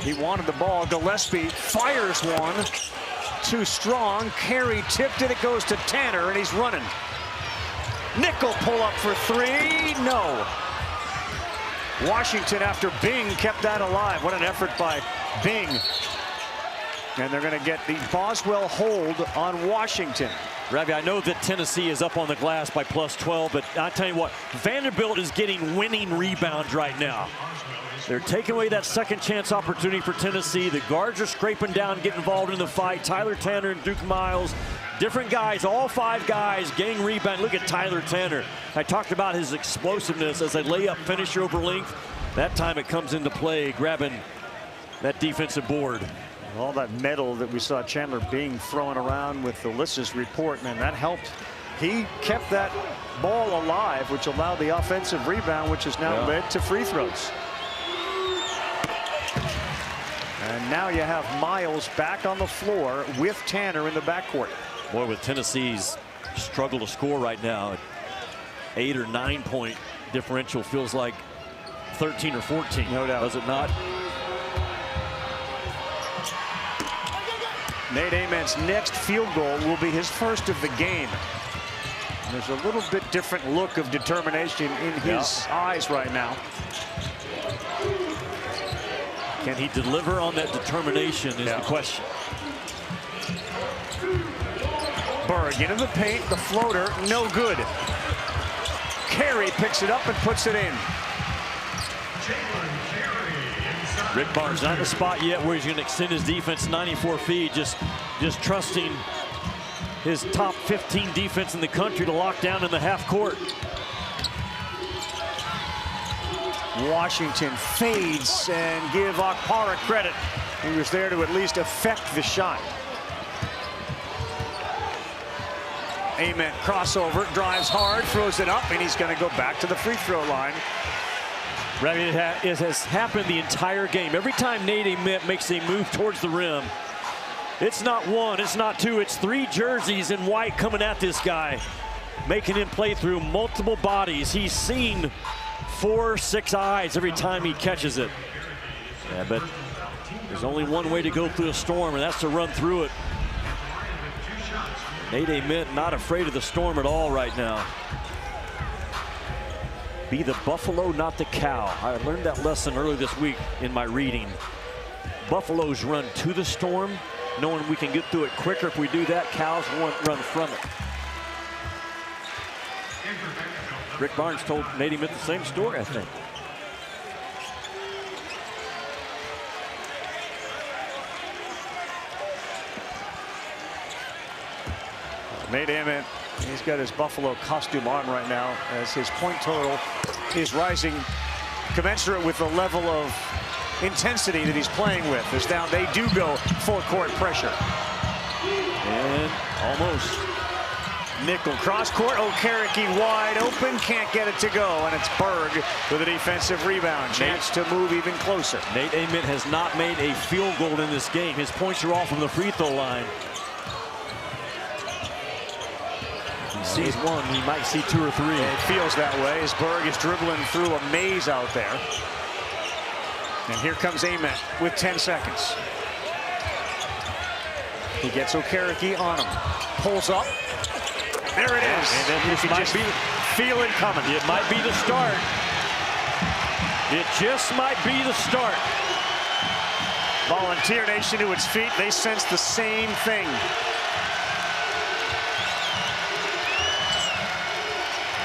He wanted the ball. Gillespie fires one. Too strong. Carey tipped it. It goes to Tanner, and he's running. Nickel pull up for 3. No. Washington, after Bing, kept that alive. What an effort by Bing. And they're going to get the Boswell hold on Washington. Ravi, I know that Tennessee is up on the glass by +12, but I'll tell you what, Vanderbilt is getting winning rebounds right now. They're taking away that second chance opportunity for Tennessee. The guards are scraping down, getting involved in the fight. Tyler Tanner and Duke Miles, different guys, all 5 guys getting rebound. Look at Tyler Tanner. I talked about his explosiveness as a layup finisher over length. That time it comes into play, grabbing that defensive board. All that metal that we saw Chandler Bing throwing around with the Lissus report, man, that helped. He kept that ball alive, which allowed the offensive rebound, which has now led to free throws. And now you have Miles back on the floor with Tanner in the backcourt. Boy, with Tennessee's struggle to score right now, 8 or 9 point differential feels like 13 or 14. No doubt. Does it not? Nate Amen's next field goal will be his first of the game. And there's a little bit different look of determination in his eyes right now. Can he deliver on that determination is the question. Berg into the paint, the floater, no good. Carey picks it up and puts it in. Rick Barnes not in the spot yet where he's going to extend his defense 94 feet, just trusting his top 15 defense in the country to lock down in the half court. Washington fades, and give Okpara credit. He was there to at least affect the shot. Amen crossover, drives hard, throws it up, and he's going to go back to the free throw line. It has happened the entire game. Every time Nate Amen makes a move towards the rim, it's not 1, it's not 2, it's 3 jerseys in white coming at this guy, making him play through multiple bodies. He's seen 4, 6 eyes every time he catches it. Yeah, but there's only one way to go through a storm, and that's to run through it. Nate Amen not afraid of the storm at all right now. Be the buffalo, not the cow. I learned that lesson earlier this week in my reading. Buffaloes run to the storm, knowing we can get through it quicker if we do that. Cows won't run from it. Rick Barnes told Nate Amen the same story, I think. Nate Amen, he's got his Buffalo costume on right now as his point total is rising commensurate with the level of intensity that he's playing with. As now they do go full court pressure. And almost. Nickel cross court. Okereke wide open, can't get it to go, and it's Berg with a defensive rebound. Chance to move even closer. Nate Amen has not made a field goal in this game. His points are all from the free throw line. He sees 1, he might see 2 or 3. It feels that way as Berg is dribbling through a maze out there. And here comes Amen with 10 seconds. He gets Okereke on him. Pulls up. There it is. And then you can just feel it coming. It might be the start. It just might be the start. Volunteer Nation to its feet. They sense the same thing.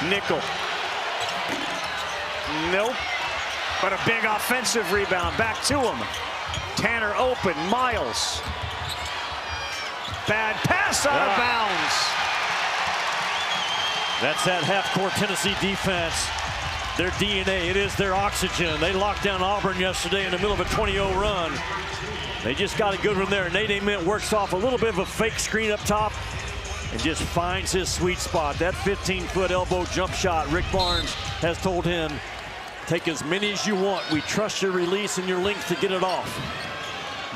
Nickel. Nope. But a big offensive rebound. Back to him. Tanner open. Miles. Bad pass out of bounds. That's that half-court Tennessee defense. Their DNA, it is their oxygen. They locked down Auburn yesterday in the middle of a 20-0 run. They just got a good one there. Nate Ament works off a little bit of a fake screen up top and just finds his sweet spot. That 15-foot elbow jump shot, Rick Barnes has told him, take as many as you want. We trust your release and your length to get it off.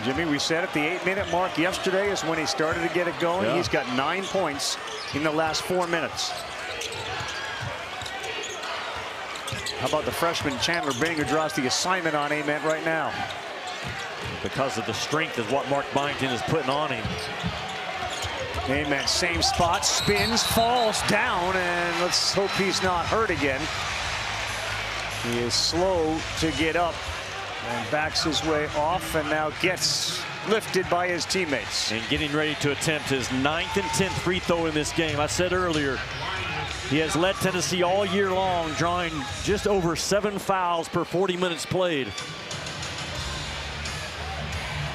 Jimmy, we said at the 8-minute mark yesterday is when he started to get it going. Yeah. He's got 9 points in the last 4 minutes. How about the freshman Chandler Bing, who draws the assignment on Ament right now? Because of the strength of what Mark Byington is putting on him. Ament, same spot, spins, falls down, and let's hope he's not hurt again. He is slow to get up and backs his way off and now gets lifted by his teammates. And getting ready to attempt his 9th and 10th free throw in this game. I said earlier, he has led Tennessee all year long, drawing just over 7 fouls per 40 minutes played.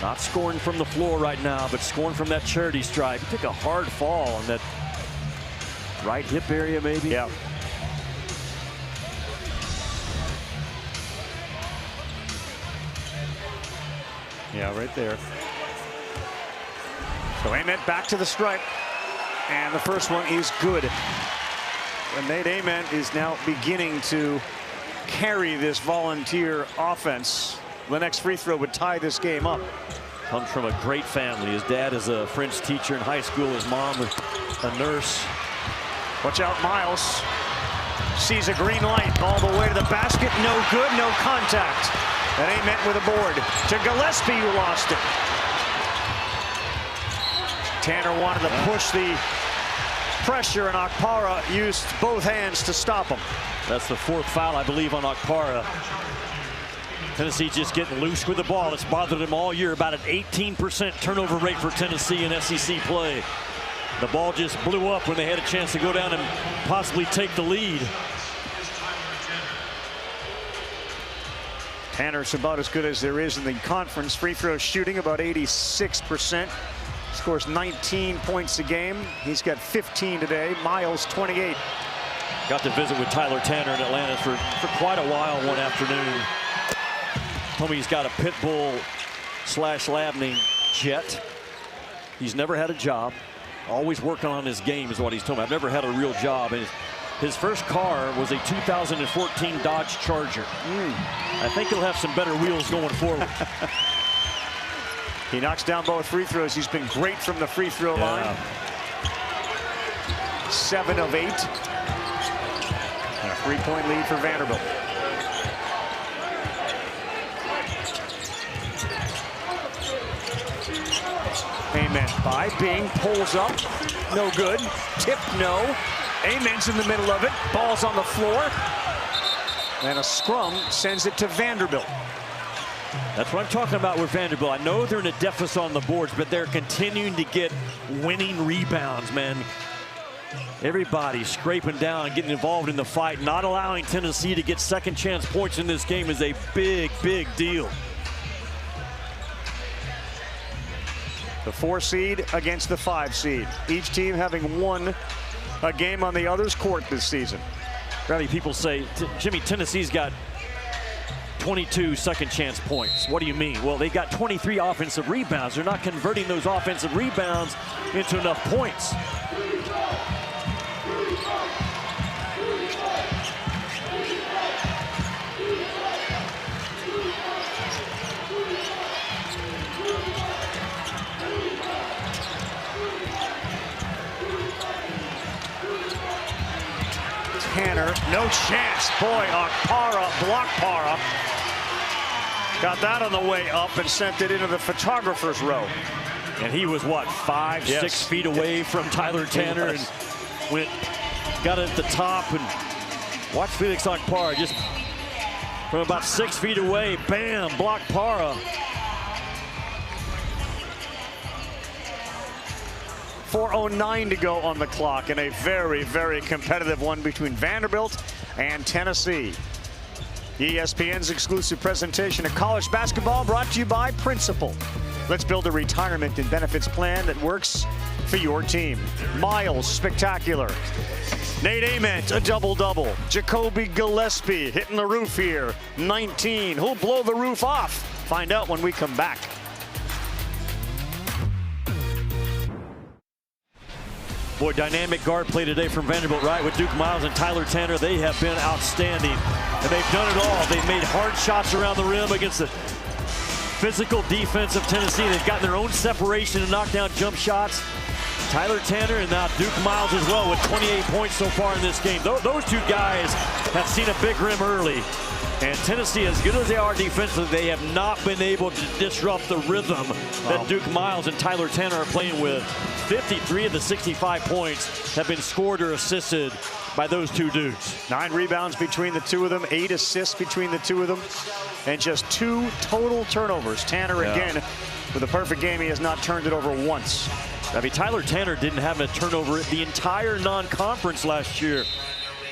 Not scoring from the floor right now, but scoring from that charity stripe. He took a hard fall in that right hip area, maybe. Yeah. Yeah, right there. So Ament back to the stripe. And the first one is good. And Nate Ament is now beginning to carry this Volunteer offense. The next free throw would tie this game up. Comes from a great family. His dad is a French teacher in high school. His mom was a nurse. Watch out, Miles. Sees a green light all the way to the basket. No good, no contact. And Ament with a board to Gillespie, who lost it. Tanner wanted to push the pressure, and Okpara used both hands to stop him. That's the 4th foul, I believe, on Okpara. Tennessee just getting loose with the ball. It's bothered them all year. About an 18% turnover rate for Tennessee in SEC play. The ball just blew up when they had a chance to go down and possibly take the lead. Tanner's about as good as there is in the conference. Free throw shooting about 86%. Scores 19 points a game. He's got 15 today. Miles 28. Got to visit with Tyler Tanner in Atlanta for quite a while one afternoon. Told me he's got a pit bull / lab named Jet. He's never had a job. Always working on his game is what he's told me. I've never had a real job. And his first car was a 2014 Dodge Charger. I think he'll have some better wheels going forward. He knocks down both free throws. He's been great from the free throw line. 7 of 8. And a 3-point lead for Vanderbilt. Ament by Bing, pulls up, no good. Tip, no. Ament's in the middle of it. Ball's on the floor. And a scrum sends it to Vanderbilt. That's what I'm talking about with Vanderbilt. I know they're in a deficit on the boards, but they're continuing to get winning rebounds, man. Everybody scraping down, getting involved in the fight. Not allowing Tennessee to get second chance points in this game is a big, big deal. The 4 seed against the 5 seed. Each team having won a game on the other's court this season. Probably people say, Jimmy, Tennessee's got 22 second chance points. What do you mean? Well, they got 23 offensive rebounds. They're not converting those offensive rebounds into enough points. Tanner, no chance. Boy, Okpara, block Para. Got that on the way up and sent it into the photographer's row. And he was, what, 5, 6 feet away from Tyler Tanner and got it at the top. And watch Felix Okpara just from about 6 feet away. Bam, block Para. .409 to go on the clock in a very, very competitive one between Vanderbilt and Tennessee. ESPN's exclusive presentation of college basketball brought to you by Principal. Let's build a retirement and benefits plan that works for your team. Miles, spectacular. Nate Ament, a double-double. Jacoby Gillespie hitting the roof here. 19. Who'll blow the roof off? Find out when we come back. Boy, dynamic guard play today from Vanderbilt, right? With Duke Miles and Tyler Tanner, they have been outstanding. And they've done it all. They've made hard shots around the rim against the physical defense of Tennessee. They've gotten their own separation and knocked down jump shots. Tyler Tanner and now Duke Miles as well with 28 points so far in this game. Those two guys have seen a big rim early. And Tennessee, as good as they are defensively, they have not been able to disrupt the rhythm that Duke Miles and Tyler Tanner are playing with. 53 of the 65 points have been scored or assisted by those two dudes. 9 rebounds between the two of them, 8 assists between the two of them, and just 2 total turnovers. Tanner again with a perfect game. He has not turned it over once. I mean, Tyler Tanner didn't have a turnover the entire non-conference last year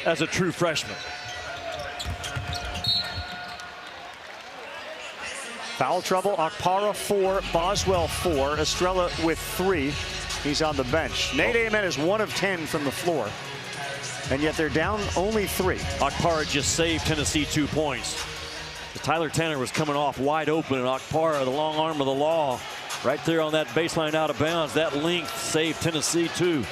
as a true freshman. Foul trouble, Okpara 4, Boswell 4, Estrella with 3. He's on the bench. Nate Ament is 1 of 10 from the floor, and yet they're down only 3. Okpara just saved Tennessee 2 points. Tyler Tanner was coming off wide open, and Okpara, the long arm of the law, right there on that baseline out of bounds. That length saved Tennessee 2.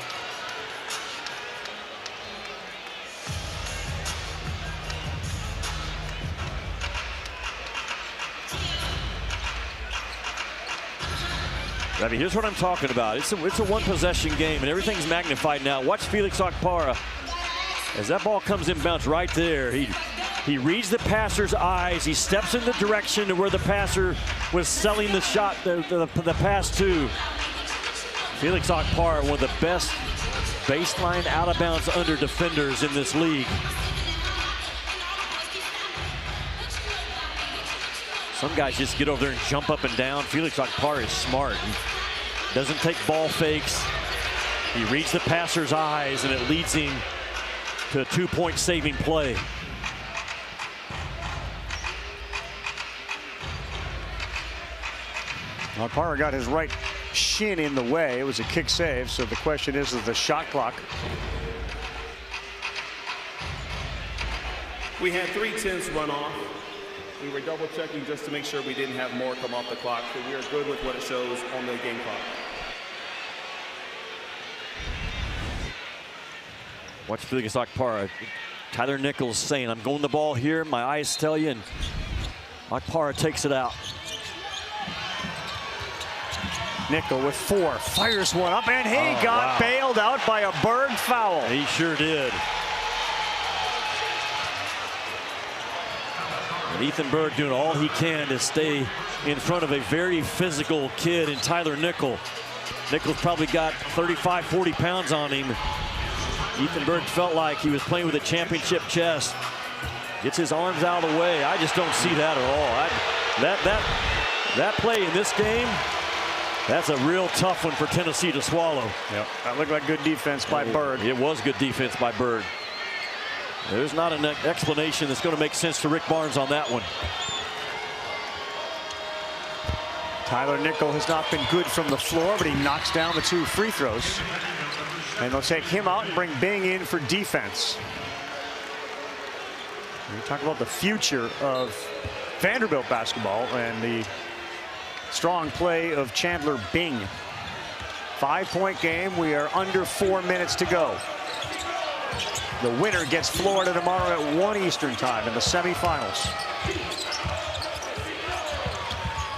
I mean, here's what I'm talking about. It's a one-possession game, and everything's magnified now. Watch Felix Okpara as that ball comes inbounds right there. He reads the passer's eyes. He steps in the direction to where the passer was selling the shot, the pass to. Felix Okpara, one of the best baseline out-of-bounds under defenders in this league. Some guys just get over there and jump up and down. Felix Okpara is smart. He doesn't take ball fakes. He reads the passer's eyes, and it leads him to a 2-point saving play. Okpara got his right shin in the way. It was a kick save, so the question is the shot clock. We had 3 tenths run off. We were double checking just to make sure we didn't have more come off the clock, so we are good with what it shows on the game clock. Watch Felix Okpara. Tyler Nichols saying, I'm going the ball here, my eyes tell you, and Okpara takes it out. Nickel with 4, fires one up, and he got bailed out by a Berg foul. He sure did. And Ethan Berg doing all he can to stay in front of a very physical kid in Tyler Nickel. Nickel's probably got 35, 40 pounds on him. Ethan Berg felt like he was playing with a championship chest. Gets his arms out of the way. I just don't see that at all. That play in this game, that's a real tough one for Tennessee to swallow. Yep. That looked like good defense by Berg. It was good defense by Berg. There's not an explanation that's going to make sense to Rick Barnes on that one. Tyler Nickel has not been good from the floor, but he knocks down the 2 free throws. And they'll take him out and bring Bing in for defense. We talk about the future of Vanderbilt basketball and the strong play of Chandler Bing. 5-point game. We are under 4 minutes to go. The winner gets Florida tomorrow at 1 Eastern time in the semifinals.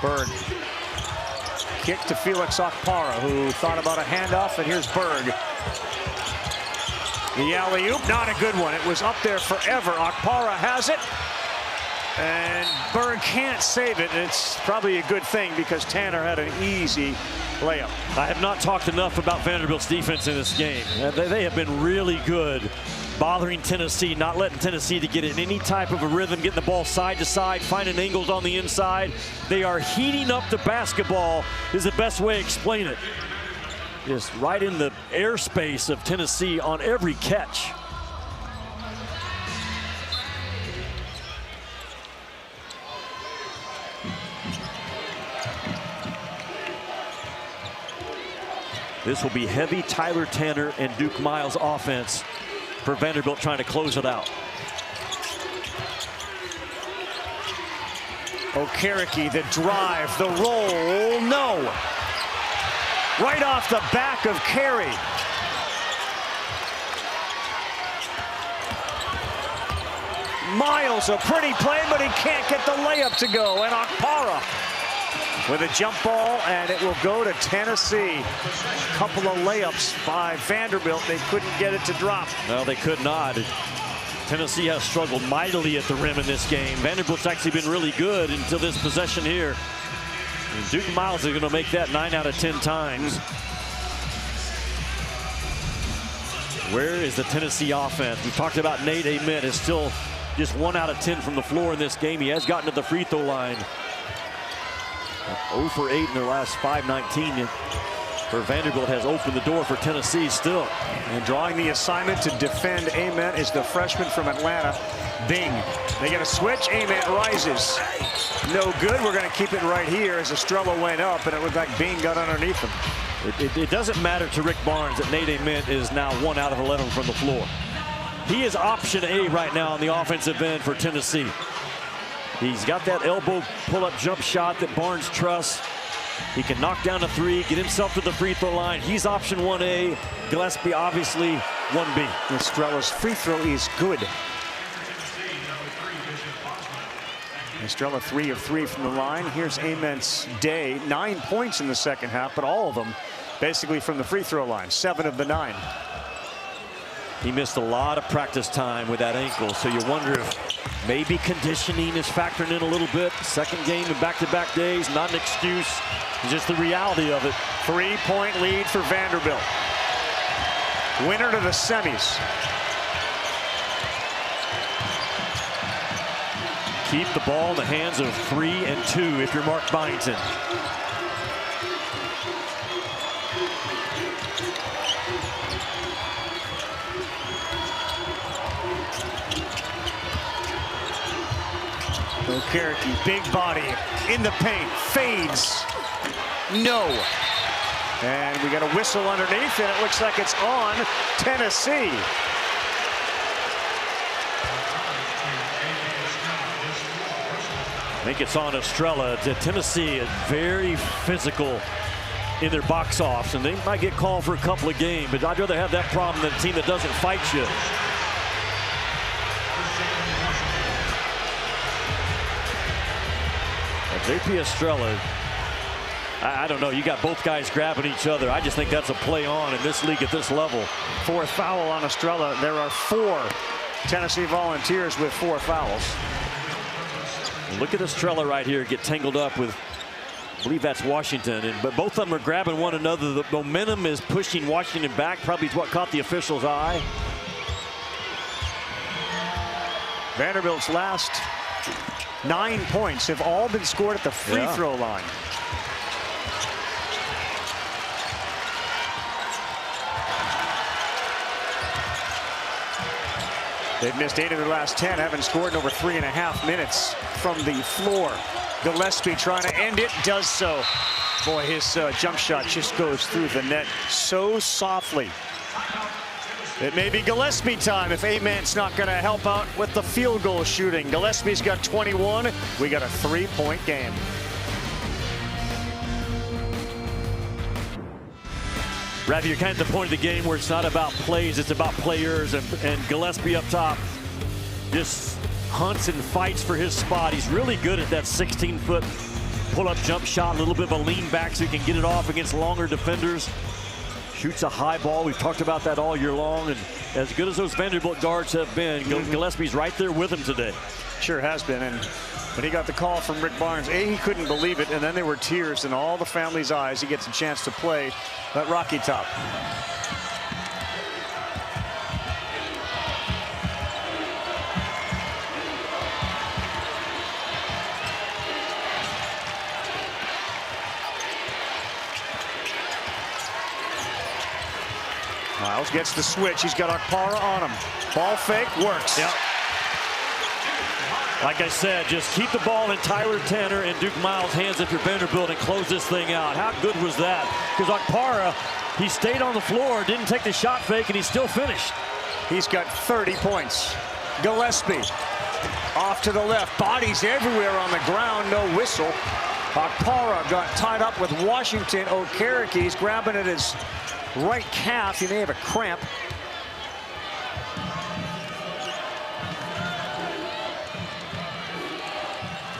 Berg. Kick to Felix Okpara, who thought about a handoff, and here's Berg. The alley-oop, not a good one. It was up there forever. Okpara has it. And Berg can't save it. It's probably a good thing because Tanner had an easy layup. I have not talked enough about Vanderbilt's defense in this game. They have been really good, bothering Tennessee, not letting Tennessee to get in any type of a rhythm, getting the ball side to side, finding angles on the inside. They are heating up the basketball is the best way to explain it. Just right in the airspace of Tennessee on every catch. This will be heavy Tyler Tanner and Duke Miles offense for Vanderbilt trying to close it out. Okereke, the drive, the roll, no. Right off the back of Carey. Miles, a pretty play, but he can't get the layup to go. And Okpara with a jump ball, and it will go to Tennessee. A couple of layups by Vanderbilt. They couldn't get it to drop. No, they could not. Tennessee has struggled mightily at the rim in this game. Vanderbilt's actually been really good until this possession here. And Duke Miles is going to make that 9 out of 10 times. Where is the Tennessee offense? We talked about Nate Ament is still just 1 out of 10 from the floor in this game. He has gotten to the free throw line. 0 for 8 in their last 5-19 for Vanderbilt has opened the door for Tennessee still. And drawing the assignment to defend Ament is the freshman from Atlanta, Bing. They get a switch. Ament rises. No good. We're going to keep it right here as Estrella went up, and it looked like Bing got underneath him. It doesn't matter to Rick Barnes that Nate Ament is now 1 out of 11 from the floor. He is option A right now on the offensive end for Tennessee. He's got that elbow pull-up jump shot that Barnes trusts. He can knock down a 3, get himself to the free throw line. He's option 1A. Gillespie obviously 1B. Estrella's free throw is good. Estrella 3 of 3 from the line. Here's Ament's day. 9 points in the second half, but all of them basically from the free throw line. 7 of the 9. He missed a lot of practice time with that ankle, so you wonder if maybe conditioning is factoring in a little bit. Second game in back-to-back days, not an excuse, just the reality of it. 3-point lead for Vanderbilt. Winner to the semis. Keep the ball in the hands of 3 and 2 if you're Mark Byington. Okereke, big body in the paint, fades. No. And we got a whistle underneath, and it looks like it's on Tennessee. I think it's on Estrella. Tennessee is very physical in their box offs, and they might get called for a couple of games, but I'd rather have that problem than a team that doesn't fight you. JP Estrella, I don't know, you got both guys grabbing each other. I just think that's a play on in this league at this level. 4th foul on Estrella. There are 4 Tennessee Volunteers with 4 fouls. Look at Estrella right here get tangled up with, I believe that's Washington, but both of them are grabbing one another. The momentum is pushing Washington back, probably what caught the official's eye. Vanderbilt's last 9 points have all been scored at the free throw line. They've missed 8 of their last 10, haven't scored in over 3.5 minutes from the floor. Gillespie trying to end it, does so. Boy, his jump shot just goes through the net so softly. It may be Gillespie time if Ament's not going to help out with the field goal shooting. Gillespie's got 21. We got a 3-point game. Ravi, you're kind of at the point of the game where it's not about plays, it's about players, and Gillespie up top just hunts and fights for his spot. He's really good at that 16-foot pull-up jump shot, a little bit of a lean back so he can get it off against longer defenders. Shoots a high ball. We've talked about that all year long, and as good as those Vanderbilt guards have been, Gillespie's right there with him today. Sure has been. And when he got the call from Rick Barnes, he couldn't believe it, and then there were tears in all the family's eyes. He gets a chance to play at Rocky Top. Miles gets the switch. He's got Akpara on him. Ball fake works. Yep. Like I said, just keep the ball in Tyler Tanner and Duke Miles' hands if you're Vanderbilt and close this thing out. How good was that? Because Akpara, he stayed on the floor, didn't take the shot fake, and he still finished. He's got 30 points. Gillespie off to the left. Bodies everywhere on the ground. No whistle. Akpara got tied up with Washington. Okerake's grabbing at his right calf. He may have a cramp.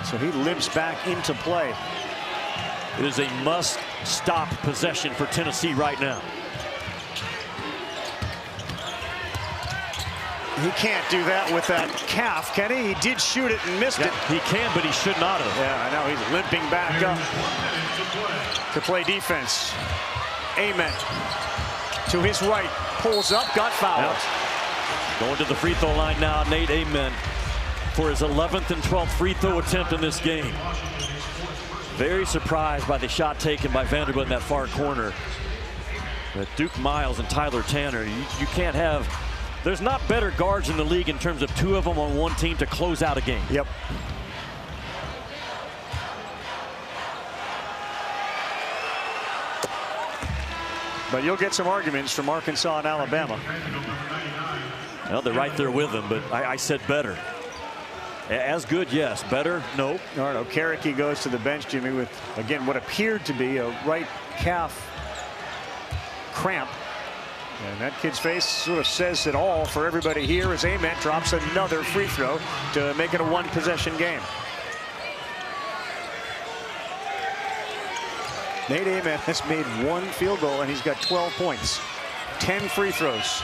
So he limps back into play. It is a must-stop possession for Tennessee right now. He can't do that with that calf, can he? He did shoot it and missed it. He can, but he should not have. Yeah, I know. He's limping back up to play defense. Amen. To his right. Pulls up, got fouled. Going to the free throw line now, Nate Amen, for his 11th and 12th free throw attempt in this game. Very surprised by the shot taken by Vanderbilt in that far corner. But Duke Miles and Tyler Tanner, you can't have, there's not better guards in the league in terms of two of them on one team to close out a game. Yep. But you'll get some arguments from Arkansas and Alabama. Well, they're right there with them, but I said better. As good, yes. Better, no. All right, Okereke goes to the bench, Jimmy, with, again, what appeared to be a right calf cramp. And that kid's face sort of says it all for everybody here as Amen drops another free throw to make it a one-possession game. Nate Amen has made one field goal, and he's got 12 points. 10 free throws.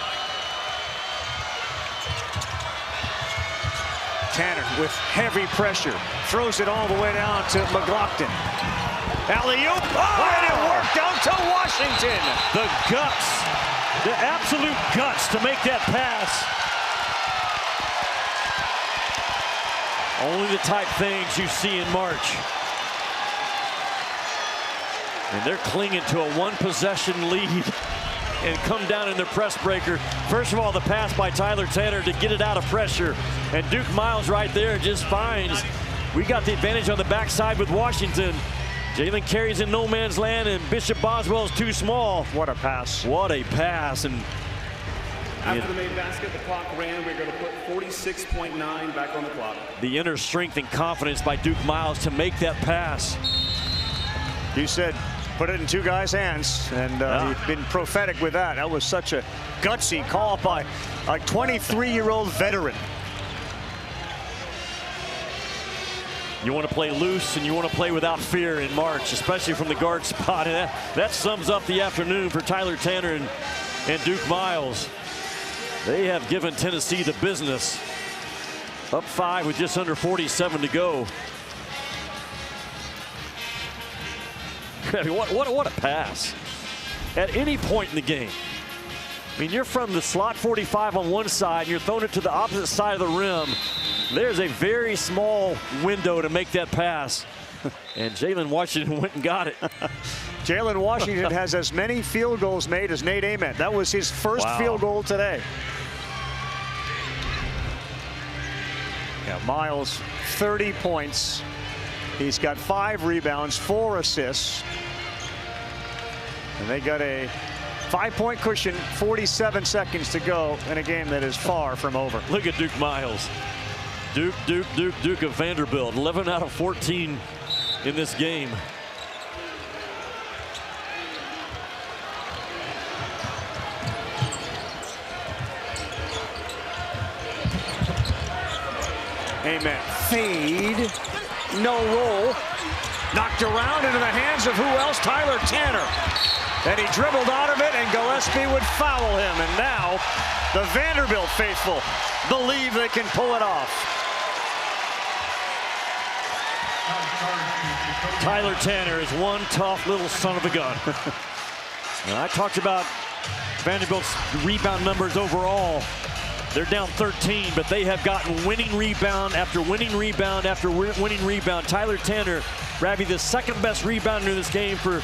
Tanner with heavy pressure. Throws it all the way down to McLaughlin. Alley-oop. Oh, and it worked out to Washington. The guts. The absolute guts to make that pass. Only the type things you see in March. And they're clinging to a one-possession lead and come down in their press breaker. First of all, the pass by Tyler Tanner to get it out of pressure. And Duke Miles right there just finds. We got the advantage on the backside with Washington. Jalen carries in no man's land, and Bishop Boswell's too small. What a pass. What a pass. And after the main basket, the clock ran. We're going to put 46.9 back on the clock. The inner strength and confidence by Duke Miles to make that pass. You said put it in two guys' hands, and he's been prophetic with that. That was such a gutsy call by a 23-year-old veteran. You want to play loose and you want to play without fear in March, especially from the guard spot. And that sums up the afternoon for Tyler Tanner and Duke Miles. They have given Tennessee the business. Up 5 with just under 47 to go. What a pass. At any point in the game. I mean, you're from the slot 45 on one side, and you're throwing it to the opposite side of the rim. There's a very small window to make that pass. And Jalen Washington went and got it. Jalen Washington has as many field goals made as Nate Amen. That was his first field goal today. Yeah, Miles, 30 points. He's got 5 rebounds, 4 assists. And they got a 5-point cushion, 47 seconds to go in a game that is far from over. Look at Duke Miles. Duke of Vanderbilt, 11 out of 14 in this game. Amen. Fade. No roll. Knocked around into the hands of who else? Tyler Tanner. And he dribbled out of it, and Gillespie would foul him. And now the Vanderbilt faithful believe they can pull it off. Tyler Tanner is one tough little son of a gun. And I talked about Vanderbilt's rebound numbers overall. They're down 13, but they have gotten winning rebound after winning rebound after winning rebound. Tyler Tanner, Ravi, the second best rebounder in this game for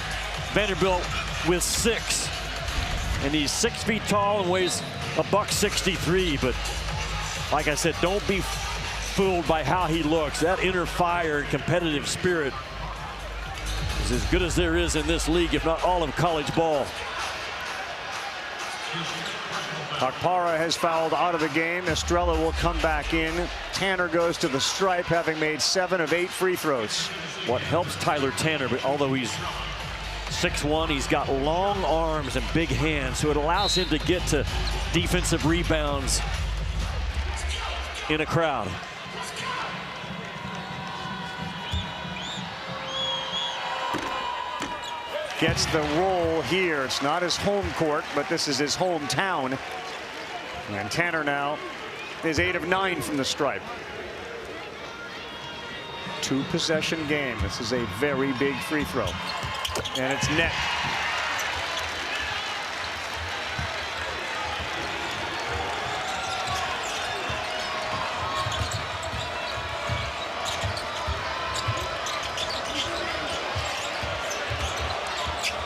Vanderbilt with 6. And he's 6 feet tall and weighs $163. But like I said, don't be fooled by how he looks. That inner fire and competitive spirit is as good as there is in this league, if not all of college ball. Akpara has fouled out of the game. Estrella will come back in. Tanner goes to the stripe, having made 7 of 8 free throws. What helps Tyler Tanner, but although he's 6'1", he's got long arms and big hands, so it allows him to get to defensive rebounds in a crowd. Gets the roll here. It's not his home court, but this is his hometown. And Tanner now is 8 of 9 from the stripe. 2-possession game. This is a very big free throw. And it's net.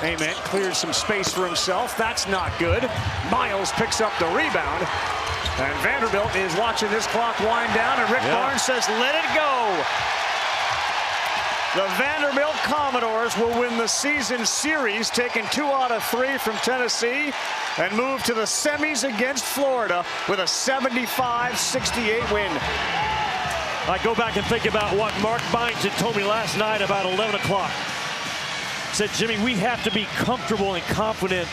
Ament clears some space for himself. That's not good. Miles picks up the rebound. And Vanderbilt is watching this clock wind down, and Rick Barnes says, let it go. The Vanderbilt Commodores will win the season series, taking 2 out of 3 from Tennessee, and move to the semis against Florida with a 75-68 win. I go back and think about what Mark Byington told me last night about 11 o'clock. Said, Jimmy, we have to be comfortable and confident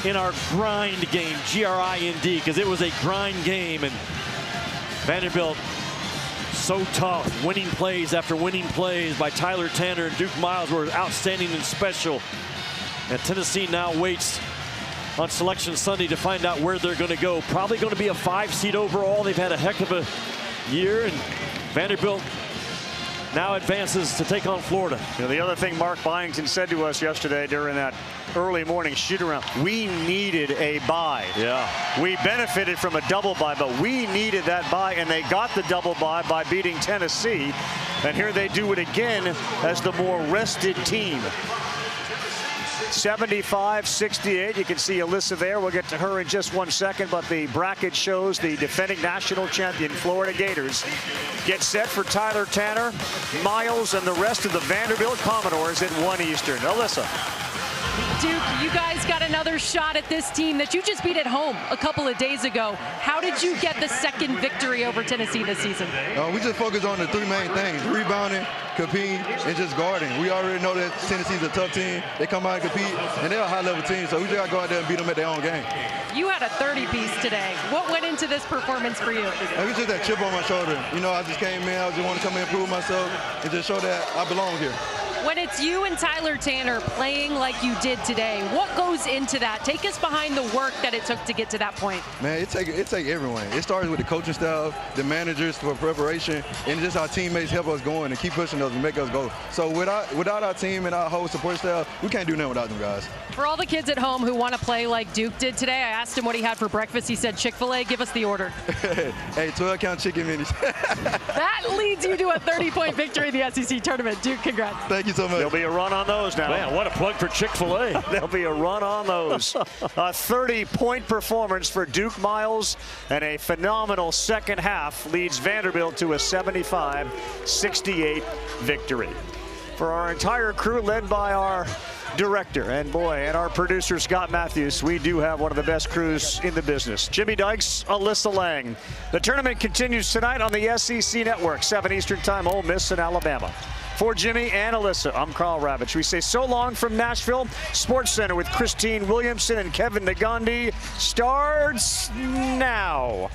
in our grind game, G-R-I-N-D, because it was a grind game, and Vanderbilt so tough, winning plays after winning plays by Tyler Tanner and Duke Miles were outstanding and special. And Tennessee now waits on Selection Sunday to find out where they're going to go. Probably going to be a 5 seed overall. They've had a heck of a year, and Vanderbilt now advances to take on Florida. You know, the other thing Mark Byington said to us yesterday during that early morning shoot around, we needed a bye. Yeah. We benefited from a double bye, but we needed that bye, and they got the double bye by beating Tennessee. And here they do it again as the more rested team. 75-68. You can see Alyssa there. We'll get to her in just 1 second, but the bracket shows the defending national champion Florida Gators get set for Tyler Tanner, Miles, and the rest of the Vanderbilt Commodores at 1 Eastern. Alyssa. Duke, you guys got another shot at this team that you just beat at home a couple of days ago. How did you get the second victory over Tennessee this season? We just focus on the 3 main things: rebounding, competing, and just guarding. We already know that Tennessee's a tough team. They come out and compete, and they're a high-level team, so we just got to go out there and beat them at their own game. You had a 30-piece today. What went into this performance for you? It was just that chip on my shoulder. You know, I just came in. I just want to come in and prove myself and just show that I belong here. When it's you and Tyler Tanner playing like you did today, what goes into that? Take us behind the work that it took to get to that point. Man, it take everyone. It starts with the coaching staff, the managers for preparation, and just our teammates help us going and keep pushing us and make us go. So without our team and our whole support staff, we can't do nothing without them guys. For all the kids at home who want to play like Duke did today, I asked him what he had for breakfast. He said Chick-fil-A. Give us the order. Hey, 12-count chicken minis. That leads you to a 30-point victory in the SEC Tournament. Duke, congrats. Thank you so much. There'll be a run on those now. Man, what a plug for Chick-fil-A. There'll be a run on those. A 30-point performance for Duke Miles, and a phenomenal second half leads Vanderbilt to a 75-68 victory. For our entire crew, led by our director and our producer Scott Matthews, we do have one of the best crews in the business. Jimmy Dykes, Alyssa Lang. The tournament continues tonight on the SEC Network, 7 Eastern Time, Ole Miss and Alabama. For Jimmy and Alyssa, I'm Carl Ravitch. We say so long from Nashville. Sports Center with Christine Williamson and Kevin Nagandi starts now.